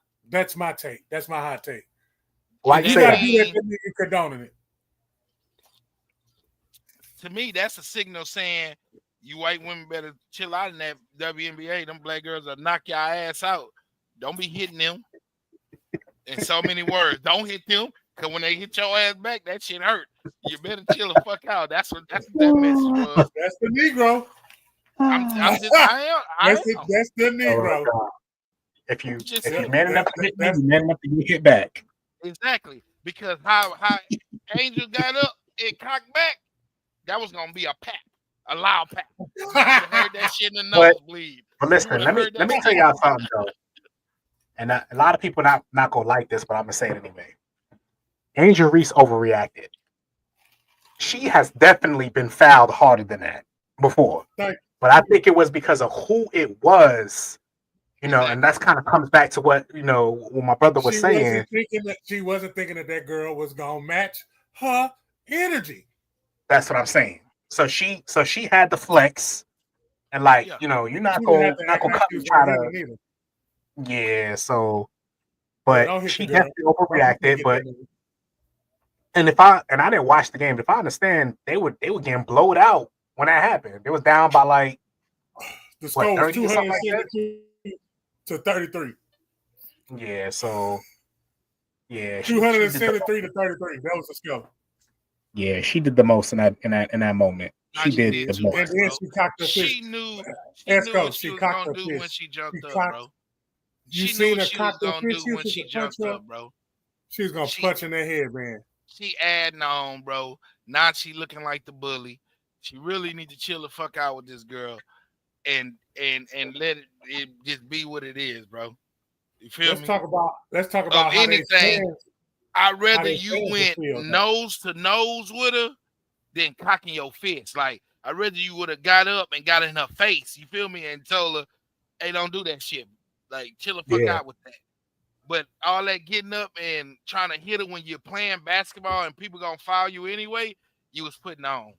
take. That's my hot take. Why you say that? You're condoning it. To me, that's a signal saying you white women better chill out in that WNBA. Them black girls will knock your ass out. Don't be hitting them. In so many words, don't hit them because when they hit your ass back, that shit hurt. You better chill the fuck out. That's what that message was. That's the Negro. That's the Negro. If you man enough to hit me, you man enough to get hit back. Exactly. Because how Angel got up and cocked back, that was gonna be a pat. A loud pack. You would have heard that shit in the But- nosebleed. But listen, let me tell y'all something though. And a lot of people not gonna like this, but I'm gonna say it anyway. Angel Reese overreacted. She has definitely been fouled harder than that before. Right. But I think it was because of who it was, you know, and that's kind of comes back to what, you know, what my brother was saying. She wasn't thinking that girl was gonna match her energy. That's what I'm saying. So she had the flex, and like, you know, you're not gonna come and try to. Yeah. So, but she definitely overreacted. But and I didn't watch the game. If I understand, they were getting blowed out when that happened. It was down by like the score was 272 to 33. Yeah. So. Yeah. 273 to 33. That was the score. Yeah, she did the most in that moment. She did the most. And then she cocked her fist. She knew what she was gonna do when she jumped up, bro. You seen her cock her fist when she jumped up, bro. She was gonna punch in their head, man. She adding on, bro. Now she looking like the bully. She really need to chill the fuck out with this girl, and let it just be what it is, bro. You feel me? Let's talk about how anything. I'd rather you went nose to nose with her than cocking your fist. Like, I'd rather you would have got up and got in her face, you feel me, and told her, hey, don't do that shit. Like, chill the fuck out with that. But all that getting up and trying to hit her when you're playing basketball and people gonna foul you anyway, you was putting on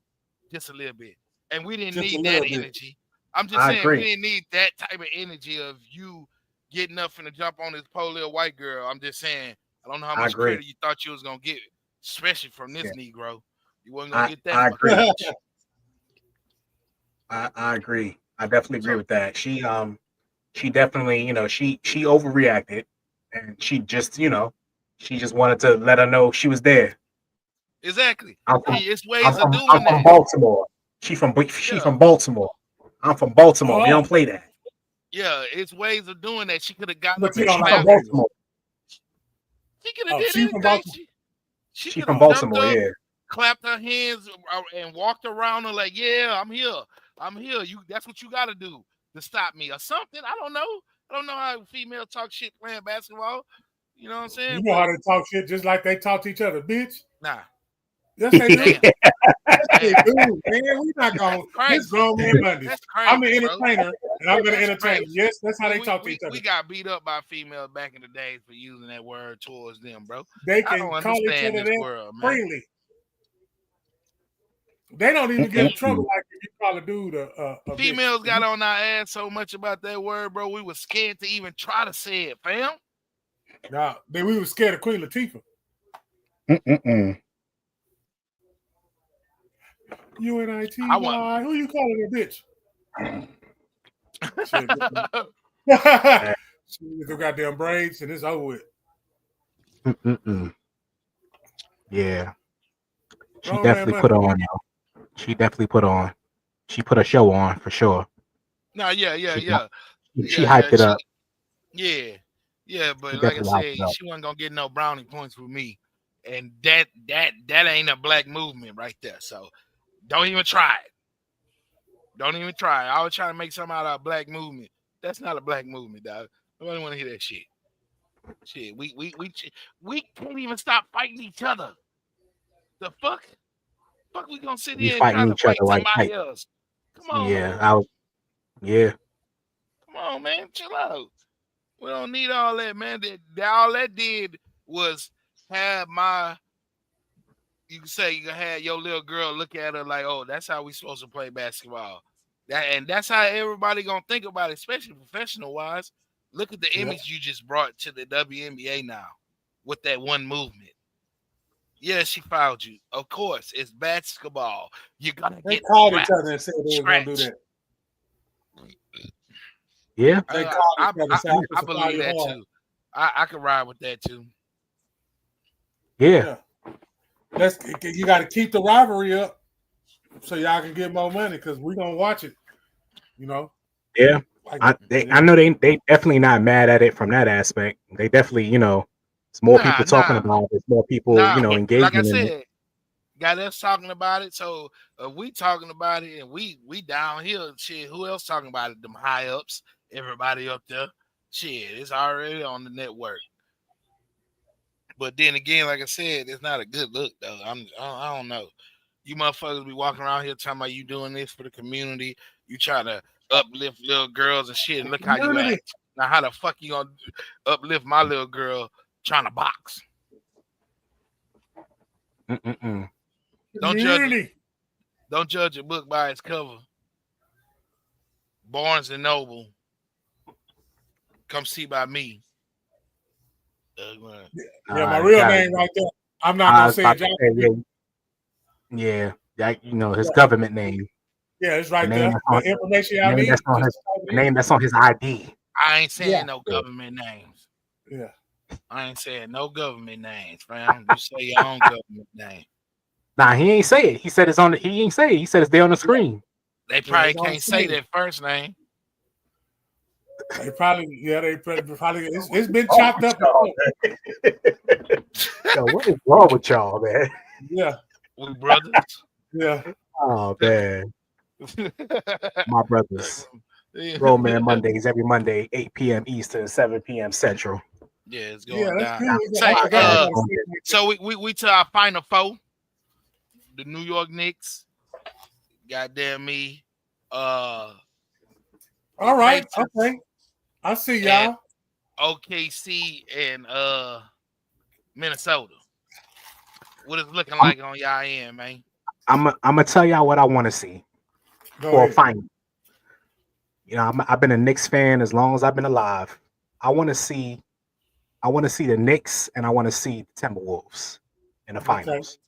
just a little bit. And we didn't need that energy. I'm just saying we didn't need that type of energy of you getting up and to jump on this poor little white girl. I'm just saying, I don't know how much credit you thought you was gonna get, especially from this Negro. You wasn't gonna get that. I agree. I agree. I definitely agree with that. She definitely, you know, she overreacted, and she just wanted to let her know she was there. Exactly. It's ways I'm of doing that. I'm from Baltimore. She from Baltimore. I'm from Baltimore. We don't play that. Yeah, it's ways of doing that. She could have got up. Baltimore. She could have did anything. She from Baltimore, yeah. Clapped her hands and walked around her like, yeah, I'm here. That's what you got to do to stop me or something. I don't know how females talk shit playing basketball. You know what I'm saying? You know how they talk shit just like they talk to each other, bitch. Nah. Yes, they do. Yes, they do, man. We're not going. This grown man Monday. I'm an entertainer, and I'm going to entertain. Yes, that's how they talk to each other. We got beat up by females back in the days for using that word towards them, bro. They can call each other that freely. They don't even get in trouble like if you call a dude a females got on our ass so much about that word, bro. We were scared to even try to say it, fam. Nah, we were scared of Queen Latifah. UNITY. Who you calling a bitch? She with the goddamn braids and it's over with. Yeah. She definitely put on, yo. She definitely put on. She put a show on for sure. No, yeah. She hyped it up. Yeah, but like I said, she wasn't gonna get no brownie points with me. And that ain't a black movement right there. So don't even try it. Don't even try it. I was trying to make something out of a black movement. That's not a black movement, dog. Nobody want to hear that shit. Shit, we can't even stop fighting each other. The fuck we gonna sit here and try to fight somebody else? Come on. Yeah. Come on, man. Chill out. We don't need all that, man. All that did was have you can say you had your little girl look at her like, oh, that's how we supposed to play basketball. That's how everybody gonna think about it, especially professional wise. Look at the image you just brought to the WNBA now with that one movement. Yeah, she fouled you. Of course, it's basketball. You gotta they called each other and said they were gonna do that. Yeah, I believe that too. I can ride with that too. Yeah. You got to keep the rivalry up so y'all can get more money because we're gonna watch it. You know. Yeah. I know they definitely not mad at it from that aspect. They definitely, it's more people talking about it. There's more people, engaging. Like I said, got us talking about it. So we talking about it, and we down here. Shit, who else talking about it? Them high ups, everybody up there. Shit, it's already on the network. But then again, like I said, it's not a good look though. I don't know. You motherfuckers be walking around here talking about you doing this for the community. You try to uplift little girls and shit, and look how you Community. act. Now, how the fuck you gonna uplift my little girl trying to box? Mm-mm-mm. Don't judge a book by its cover. Barnes and Noble. Come see by me. Yeah, my real name right there. I'm not gonna say it. Yeah, that his government name. Yeah, it's right The there. name The information I need. The name that's on his ID. I ain't saying no government names. Yeah. I ain't saying no government names, fam. You say your own government name. Nah, he ain't say it. He said it's on. He ain't say it. He said it's there on the screen. They probably can't say that first name. They probably, it's been chopped up. Yo, what is wrong with y'all, man? Yeah. We brothers. Yeah. Oh, man. My brothers. GROWNMAN Mondays, every Monday, 8 p.m. Eastern, 7 p.m. Central. Yeah, it's going down. Good. So we to our final four. The New York Knicks. Goddamn me. All right. Okay. I see y'all. OKC and Minnesota. What is it looking like on y'all end, man? I'm gonna tell y'all what I want to see for a final. I've been a Knicks fan as long as I've been alive. I want to see the Knicks and I want to see the Timberwolves in the finals.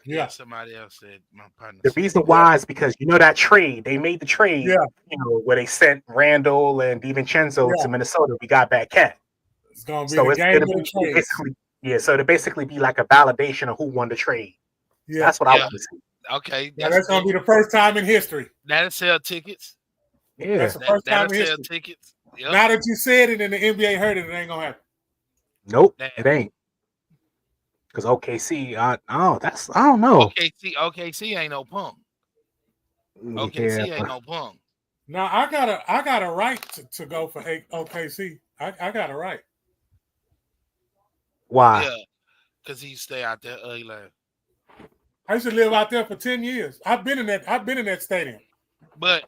Yeah. Somebody else said my partner. The reason why is because that trade they made the trade. Yeah. Where they sent Randall and DiVincenzo to Minnesota. We got back Cat. It's gonna be the game of the trade. So to basically be like a validation of who won the trade. Yeah. That's what I want to see. Okay. That's gonna be the first time in history. That'll sell tickets. Yeah. That's the first time in history. Tickets. Yep. Now that you said it and the NBA heard it, it ain't gonna happen. Nope, it ain't. Because OKC, I don't know. OKC ain't no punk. OKC ain't no punk. Now I got a right to go for OKC. I got a right. Why? Yeah, because he stay out there early. I used to live out there for 10 years. I've been in that stadium. But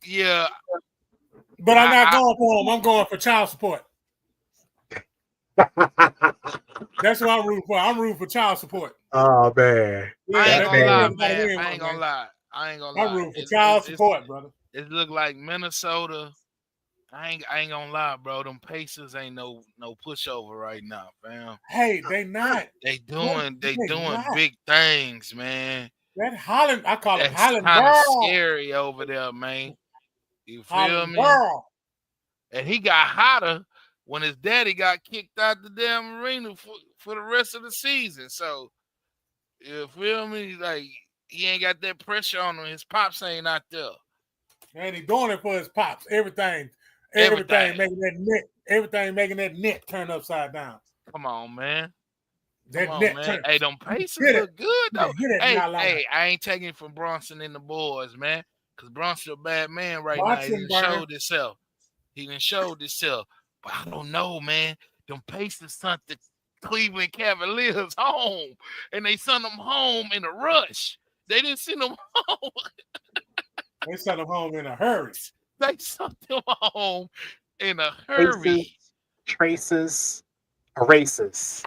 yeah. But I'm not going for him. I'm going for child support. That's what I'm rooting for. I'm rooting for child support. Oh man. I ain't gonna lie, man. I ain't gonna lie. I'm rooting for child support, brother. It look like Minnesota. I ain't gonna lie, bro. Them Pacers ain't no pushover right now, fam. Hey, they not. They doing big things, man. That Holland, I call it Holland kind of Girl. Scary over there, man. You feel Holland me? Girl. And he got hotter when his daddy got kicked out the damn arena for the rest of the season. So you feel me? Like he ain't got that pressure on him. His pops ain't out there. And he doing it for his pops. Everything making that net turn upside down. Come on, man. Man. Hey, them Pacers look good though. Hey, I ain't taking it from Bronson and the boys, man. Because Bronson's a bad man right now. He done showed himself. But I don't know, man. Them Pacers sent the Cleveland Cavaliers home. And they sent them home in a rush. They didn't send them home. They sent them home in a hurry. They sent them home in a hurry. Traces, erases.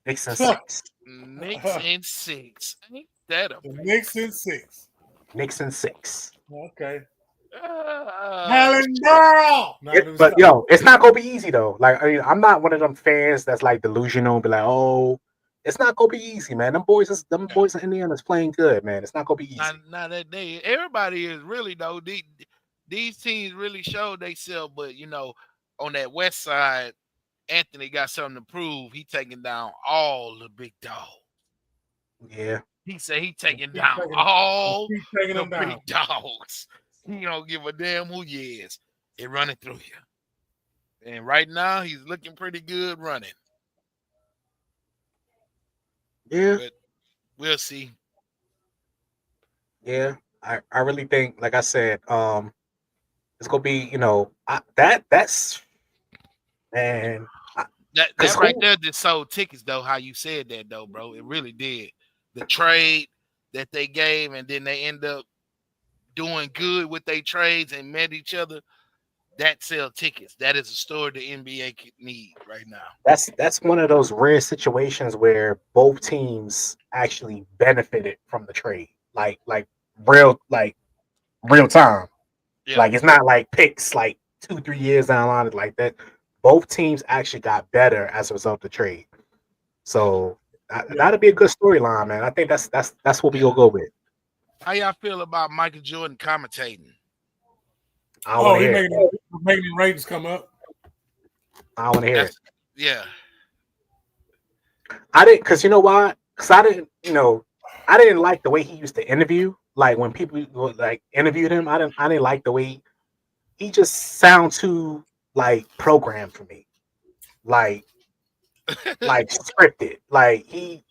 Knicks and 6. Knicks and 6. Ain't that a Knicks and 6. Knicks and 6. Okay. Helen Girl. But yo, it's not gonna be easy though. Like I'm not one of them fans that's like delusional and be like, oh, it's not gonna be easy, man. Them boys in Indiana's playing good, man. It's not gonna be easy. Not that day. Everybody is really though. These teams really showed themselves, but on that west side, Anthony got something to prove. He taking down all the big dogs. Yeah. He said he taking down all the big dogs. He don't give a damn who he is. He running through you. And right now, he's looking pretty good running. Yeah, but we'll see. yeah. I really think, like I said, it's gonna be, that's man, That because right who? there just sold tickets though. How you said that though, bro? It really did. The trade that they gave, and then they end up doing good with their trades and met each other. That sell tickets. That is a story the NBA need right now. That's one of those rare situations where both teams actually benefited from the trade, like real like real time. Yeah, Like it's not like picks like 2 3 years down the line like that. Both teams actually got better as a result of the trade. yeah, So Yeah. that'll be a good storyline, man. I think that's what we yeah. gonna go with. How y'all feel about Michael Jordan commentating? I don't want Oh, to he hear it. making the ratings come up. I don't want to hear it. That's yeah. I didn't, because you know why? Because I didn't like the way he used to interview. Like when people would, like interviewed him, I didn't like the way he just sound too like programmed for me. Like like scripted. Like he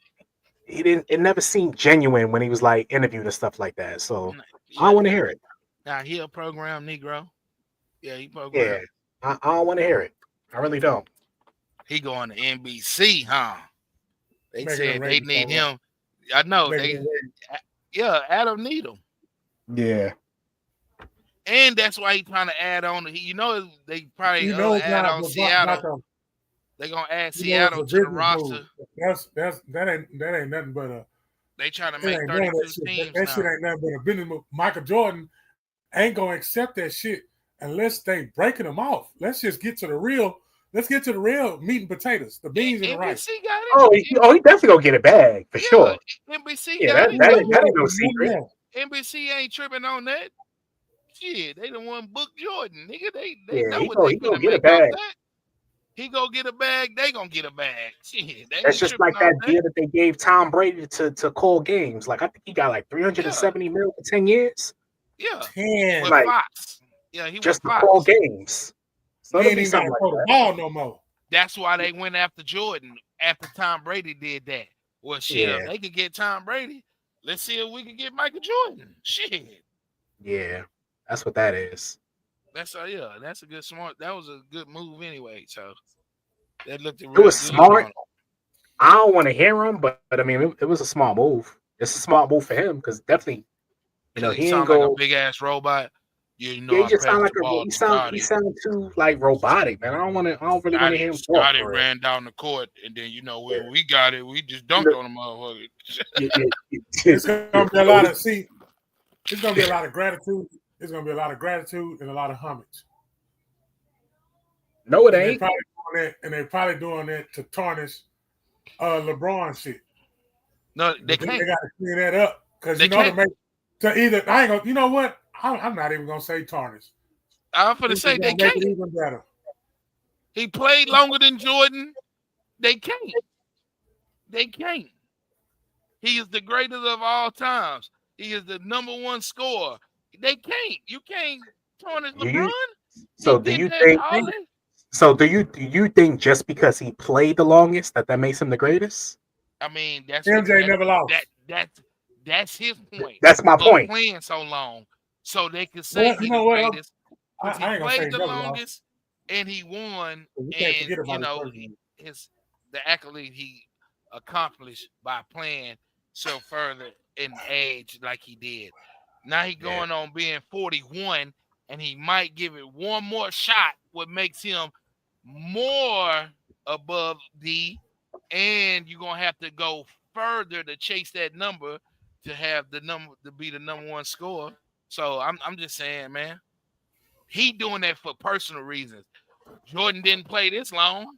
didn't. It never seemed genuine when he was like interviewed and stuff like that. So I don't Yeah. want to hear it. Now he a program Negro. Yeah, he Yeah, program. I don't want to hear it. I really don't. He going to NBC, huh? They Making the said they ratings need come up. him. I know Making they. the ratings. Yeah, Adam need him, Yeah, and that's why he trying to add on. They probably You know, add not on about Seattle. the They gonna add it's Seattle a to the business move. roster. That ain't nothing but a They trying to it make ain't none of that 32 shit. teams That shit now. ain't nothing but a business move. Michael Jordan ain't gonna accept that shit unless they breaking them off. Let's just get to the real. Let's get to the real meat and potatoes, the beans and the rice. NBC got Oh, it. he definitely gonna get a bag for Yeah, sure. NBC Yeah, got that it. We that ain't ain't, that doing ain't no nothing secret. more. NBC ain't tripping on that. Shit, they the one booked Jordan, nigga. They Yeah, know what they he gonna finna get a make off bag. that. He go get a bag, they gonna get a bag. Shit, they That's ain't just tripping like off that that. deal that they gave Tom Brady to call games. Like I think he got like Yeah, 370 mil for 10 years, yeah. With 10. like Fox. Yeah, he with just to call Fox. games. So You it'll ain't be even got something to like throw the that. ball no more. That's why they went after Jordan after Tom Brady did that. Well, shit, if Yeah, they could get Tom Brady, let's see if we can get Michael Jordan. Shit. yeah, that's what that is. That's a good smart. That was a good move anyway. So that looked It real was good smart. on him. I don't want to hear him, but I mean, it was a smart move. It's a smart move for him because definitely, Cause he he ain't sound like a go. big ass robot. Yeah, you know Yeah, he I just sound passed like the ball he to he Scotty. sound too like robotic, man. I don't really want to hear him talk Scotty for real. ran down the court, and then Yeah. when we got it, we just You dunked know, on the motherfucker. It's gonna be a lot of see. It's gonna be a lot of gratitude. It's gonna be a lot of gratitude and a lot of homage. no, it And they ain't. probably doing that. And they probably doing that to tarnish LeBron shit. No, they But then they can't. got to clean that up because They to can't. make to either I ain't gonna. You know what? I'm not even gonna say tarnish. I'm gonna This is say they gonna make it can't. even better. He played longer than Jordan. They can't. They can't. He is the greatest of all times. He is the number one scorer. They can't. You can't tarnish Do you? LeBron. He So do did you that think? all that. So do you think just because he played the longest that makes him the greatest? I mean, MJ never lost. that's his point That's my of point. playing so long, so they could say Well, you he the know what? greatest because he I ain't gonna say played he the never lost. longest and he won, You can't and forget about his first one. his the accolade he accomplished by playing so further in age like he did. Now he Yeah. going on being 41, and he might give it one more shot, what makes him more above D, and you're gonna have to go further to chase that number to have the number to be the number one scorer. So I'm just saying, man, he doing that for personal reasons. Jordan didn't play this long,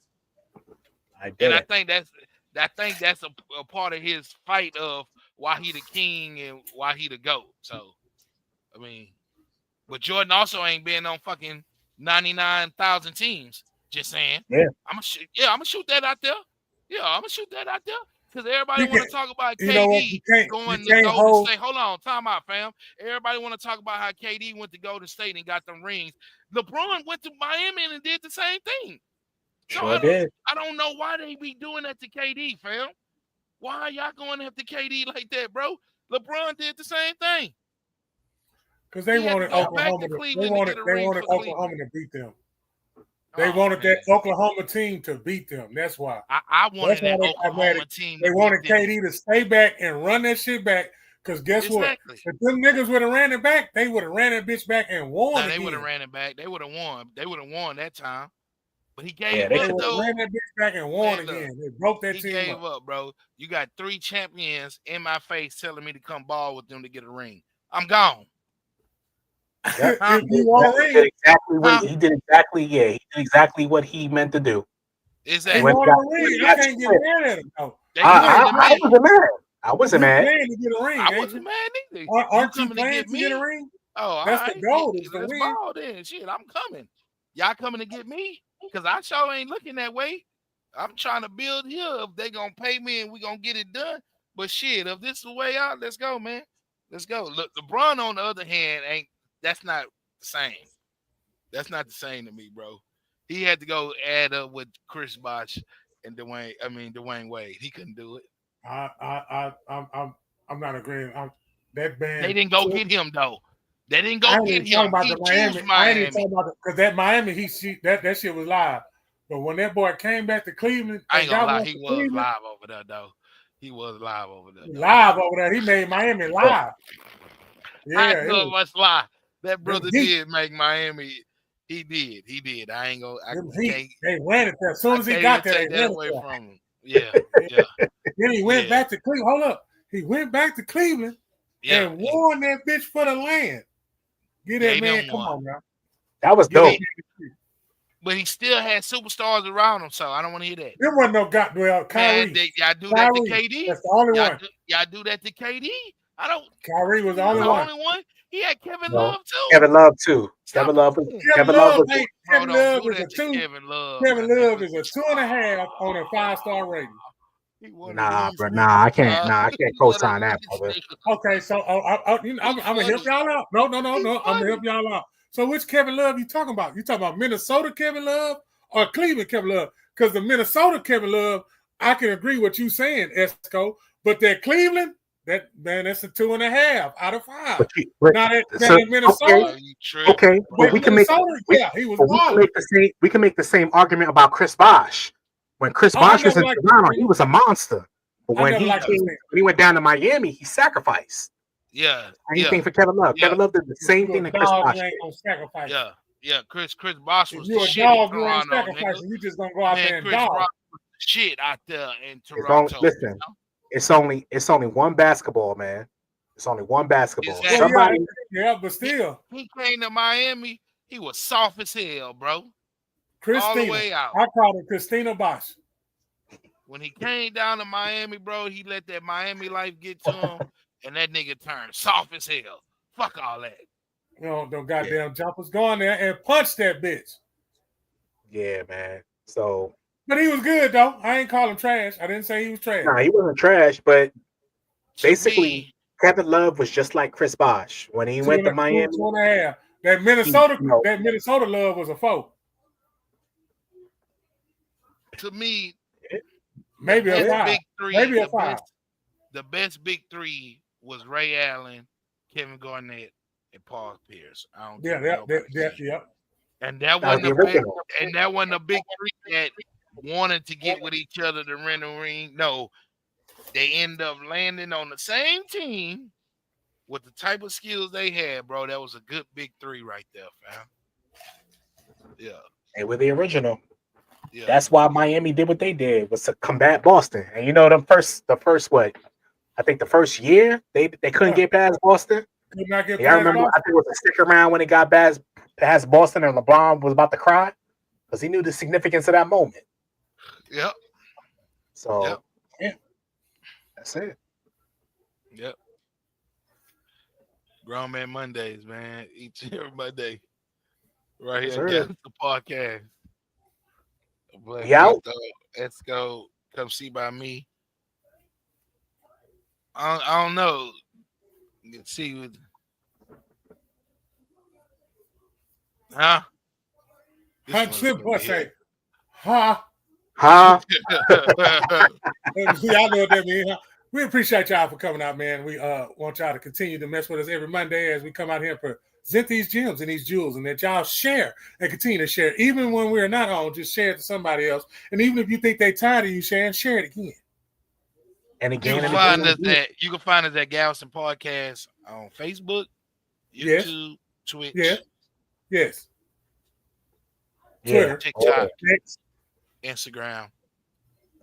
I and get it. I think that's a part of his fight of why he the king and why he the GOAT. So I mean, but Jordan also ain't been on fucking 99,000 teams. Just saying. Yeah. I'm gonna shoot that out there. Yeah, I'm gonna shoot that out there. Because everybody You want can to talk about you know what? KD You going to can't Golden hold State. Hold on, time out, fam. Everybody want to talk about how KD went to Golden State and got them rings. LeBron went to Miami and did the same thing. So Sure did. I don't know why they be doing that to KD, fam. Why are y'all going after KD like that, bro? LeBron did the same thing. Because they wanted Oklahoma. They wanted Cleveland. Oklahoma to beat them. They wanted that Oklahoma team to beat them. That's why. I wanted that Oklahoma team. They wanted KD to stay back and run that shit back. Because guess what? If them niggas would have ran it back, they would have ran that bitch back and won. No, they would have ran it back. They would have won. They would have won that time. But he gave up. They ran that bitch back and won again. They broke that team. He gave up, bro. You got 3 champions in my face telling me to come ball with them to get a ring. I'm gone. Yep. He did exactly what he meant to do. Exactly. I can't get mad at him. No. I wasn't mad. I wasn't mad. To get a ring, I wasn't mad either. Aren't you playing to get a ring? Oh, that's the goal. Is to win. Ball then. Shit, I'm coming. Y'all coming to get me? Because I sure ain't looking that way. I'm trying to build here. If they gonna pay me and we gonna get it done. But shit, if this is the way out, let's go, man. Let's go. Look, LeBron on the other hand that's not the same. That's not the same to me, bro. He had to go add up with Chris Bosh and Dwayne Wade. He couldn't do it. I'm not agreeing. That band. They didn't go get him though. They didn't go get him. About Miami. I ain't talking about because that Miami. That shit was live. But when that boy came back to Cleveland, I ain't gonna lie. He was live over there though. He was live over there. Live over there. He made Miami live. Yeah, I ain't gonna much lie. That brother did make Miami. He did. I ain't gonna. They ran it there. As soon as he got there, they ran away it from him. Yeah. Then he went back to Cleveland. Hold up. He went back to Cleveland and won that bitch for the land. Get that man. Come on, now. That was dope. But he still had superstars around him, so I don't want to hear that. There wasn't no Kyrie. Y'all do that to KD. That's the only one. Y'all do that to KD. I don't. Kyrie was the only one. He had Kevin Love too. Kevin Love too. Kevin Love is a 2. Kevin Love is a 2.5 on a 5-star rating. Nah, bro. I can't co-sign that, brother. Okay, so I'm gonna help y'all out. No. I'm gonna help y'all out. So which Kevin Love you talking about? You talking about Minnesota Kevin Love or Cleveland Kevin Love? Because the Minnesota Kevin Love, I can agree with you saying, ESCO, but that Cleveland, that's a 2.5 out of 5. Now that Minnesota, okay, but we can make the same argument about Chris Bosh. When Chris Bosh was in Toronto, he was a monster. But when he went down to Miami, he sacrificed. Yeah. Anything for Kevin Love. Kevin Love did the same thing that Chris Bosh did. Yeah. Chris Bosh was the shit in Toronto. You just gonna go out there and dog shit out there in Toronto. Listen, it's only one basketball, man. It's only one basketball. Exactly. But still, he came to Miami. He was soft as hell, bro. Christina, all the way out. I called her Christina Bosh. When he came down to Miami, bro, he let that Miami life get to him, and that nigga turned soft as hell. Fuck all that. Them goddamn jumpers. Go in there and punch that bitch. Yeah, man. So. But he was good, though. I ain't call him trash. I didn't say he was trash. Nah, he wasn't trash, but basically, Kevin Love was just like Chris Bosh. When he went to Miami. 2.5. That Minnesota Love was a 4. To me, maybe a 5. Maybe a 5. The best big 3 was Ray Allen, Kevin Garnett, and Paul Pierce. And that wasn't a big 3 that wanted to get with each other to rent a ring. No, they end up landing on the same team with the type of skills they had, bro. That was a good big 3 right there, fam. Yeah. They were the original. Yeah. That's why Miami did what they did, was to combat Boston. And the first what? I think the first year they couldn't get past Boston. I remember I think it was a 6th round when they got past Boston and LeBron was about to cry because he knew the significance of that moment. Yep. So that's it. Yep. Grown Man Mondays, man. Each and every Monday. Right here at the podcast. Yeah. ESCO, come see by me. I don't know. You can see with Huh? Huh? Y'all know what that means. Huh? We appreciate y'all for coming out, man. We want y'all to continue to mess with us every Monday as we come out here and present these gems and these jewels, and that y'all share and continue to share. Even when we're not on, just share it to somebody else. And even if you think they're tired of you sharing, share it again. And again, you can find us at Galveston Podcast on Facebook, YouTube, Twitch, yes, Twitter, TikTok, Instagram.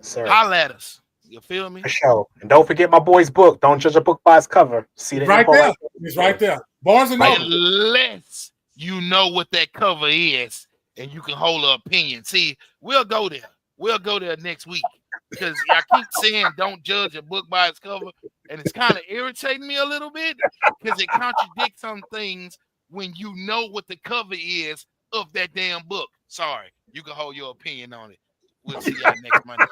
Sir. Holla at us. You feel me? For sure. And don't forget my boy's book. Don't judge a book by its cover. See the right there. It's right there. Barnes and Noble. Unless you know what that cover is, and you can hold an opinion. See, we'll go there. We'll go there next week because I keep saying don't judge a book by its cover, and it's kind of irritating me a little bit because it contradicts some things when you know what the cover is of that damn book. Sorry, you can hold your opinion on it. We'll see y'all next Monday.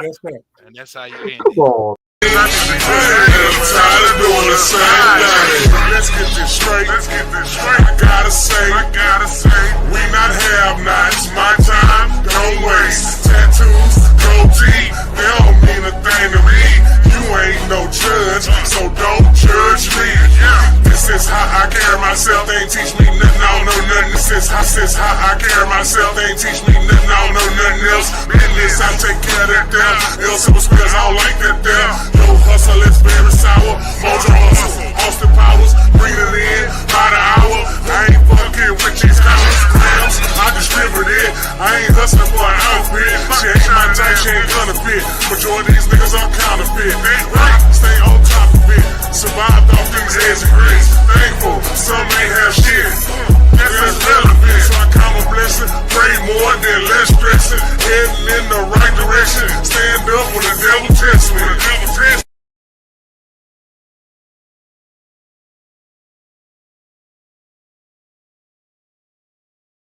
Yes, sir. And that's how you end it. I'm tired of doing the same thing. Let's get this straight. I gotta say, we not have-nots. My time, don't waste. Tattoos, goatee, they don't mean a thing to me. You ain't no judge, so don't judge me. This is how I carry myself. They ain't teach me nothing. I don't know nothing. This is how I carry myself. They ain't teach me nothing. I don't know nothing else. Business, I take care of that damn. Else it was spills, I don't like that damn. Yo, hustle, it's very sour. Mojo hustle, Austin Powers, bring it in by the hour. I ain't fucking with these grams. I distribute it. I ain't hustling for an outfit. She ain't my type, she ain't gonna fit. Majority of these niggas are counterfeit.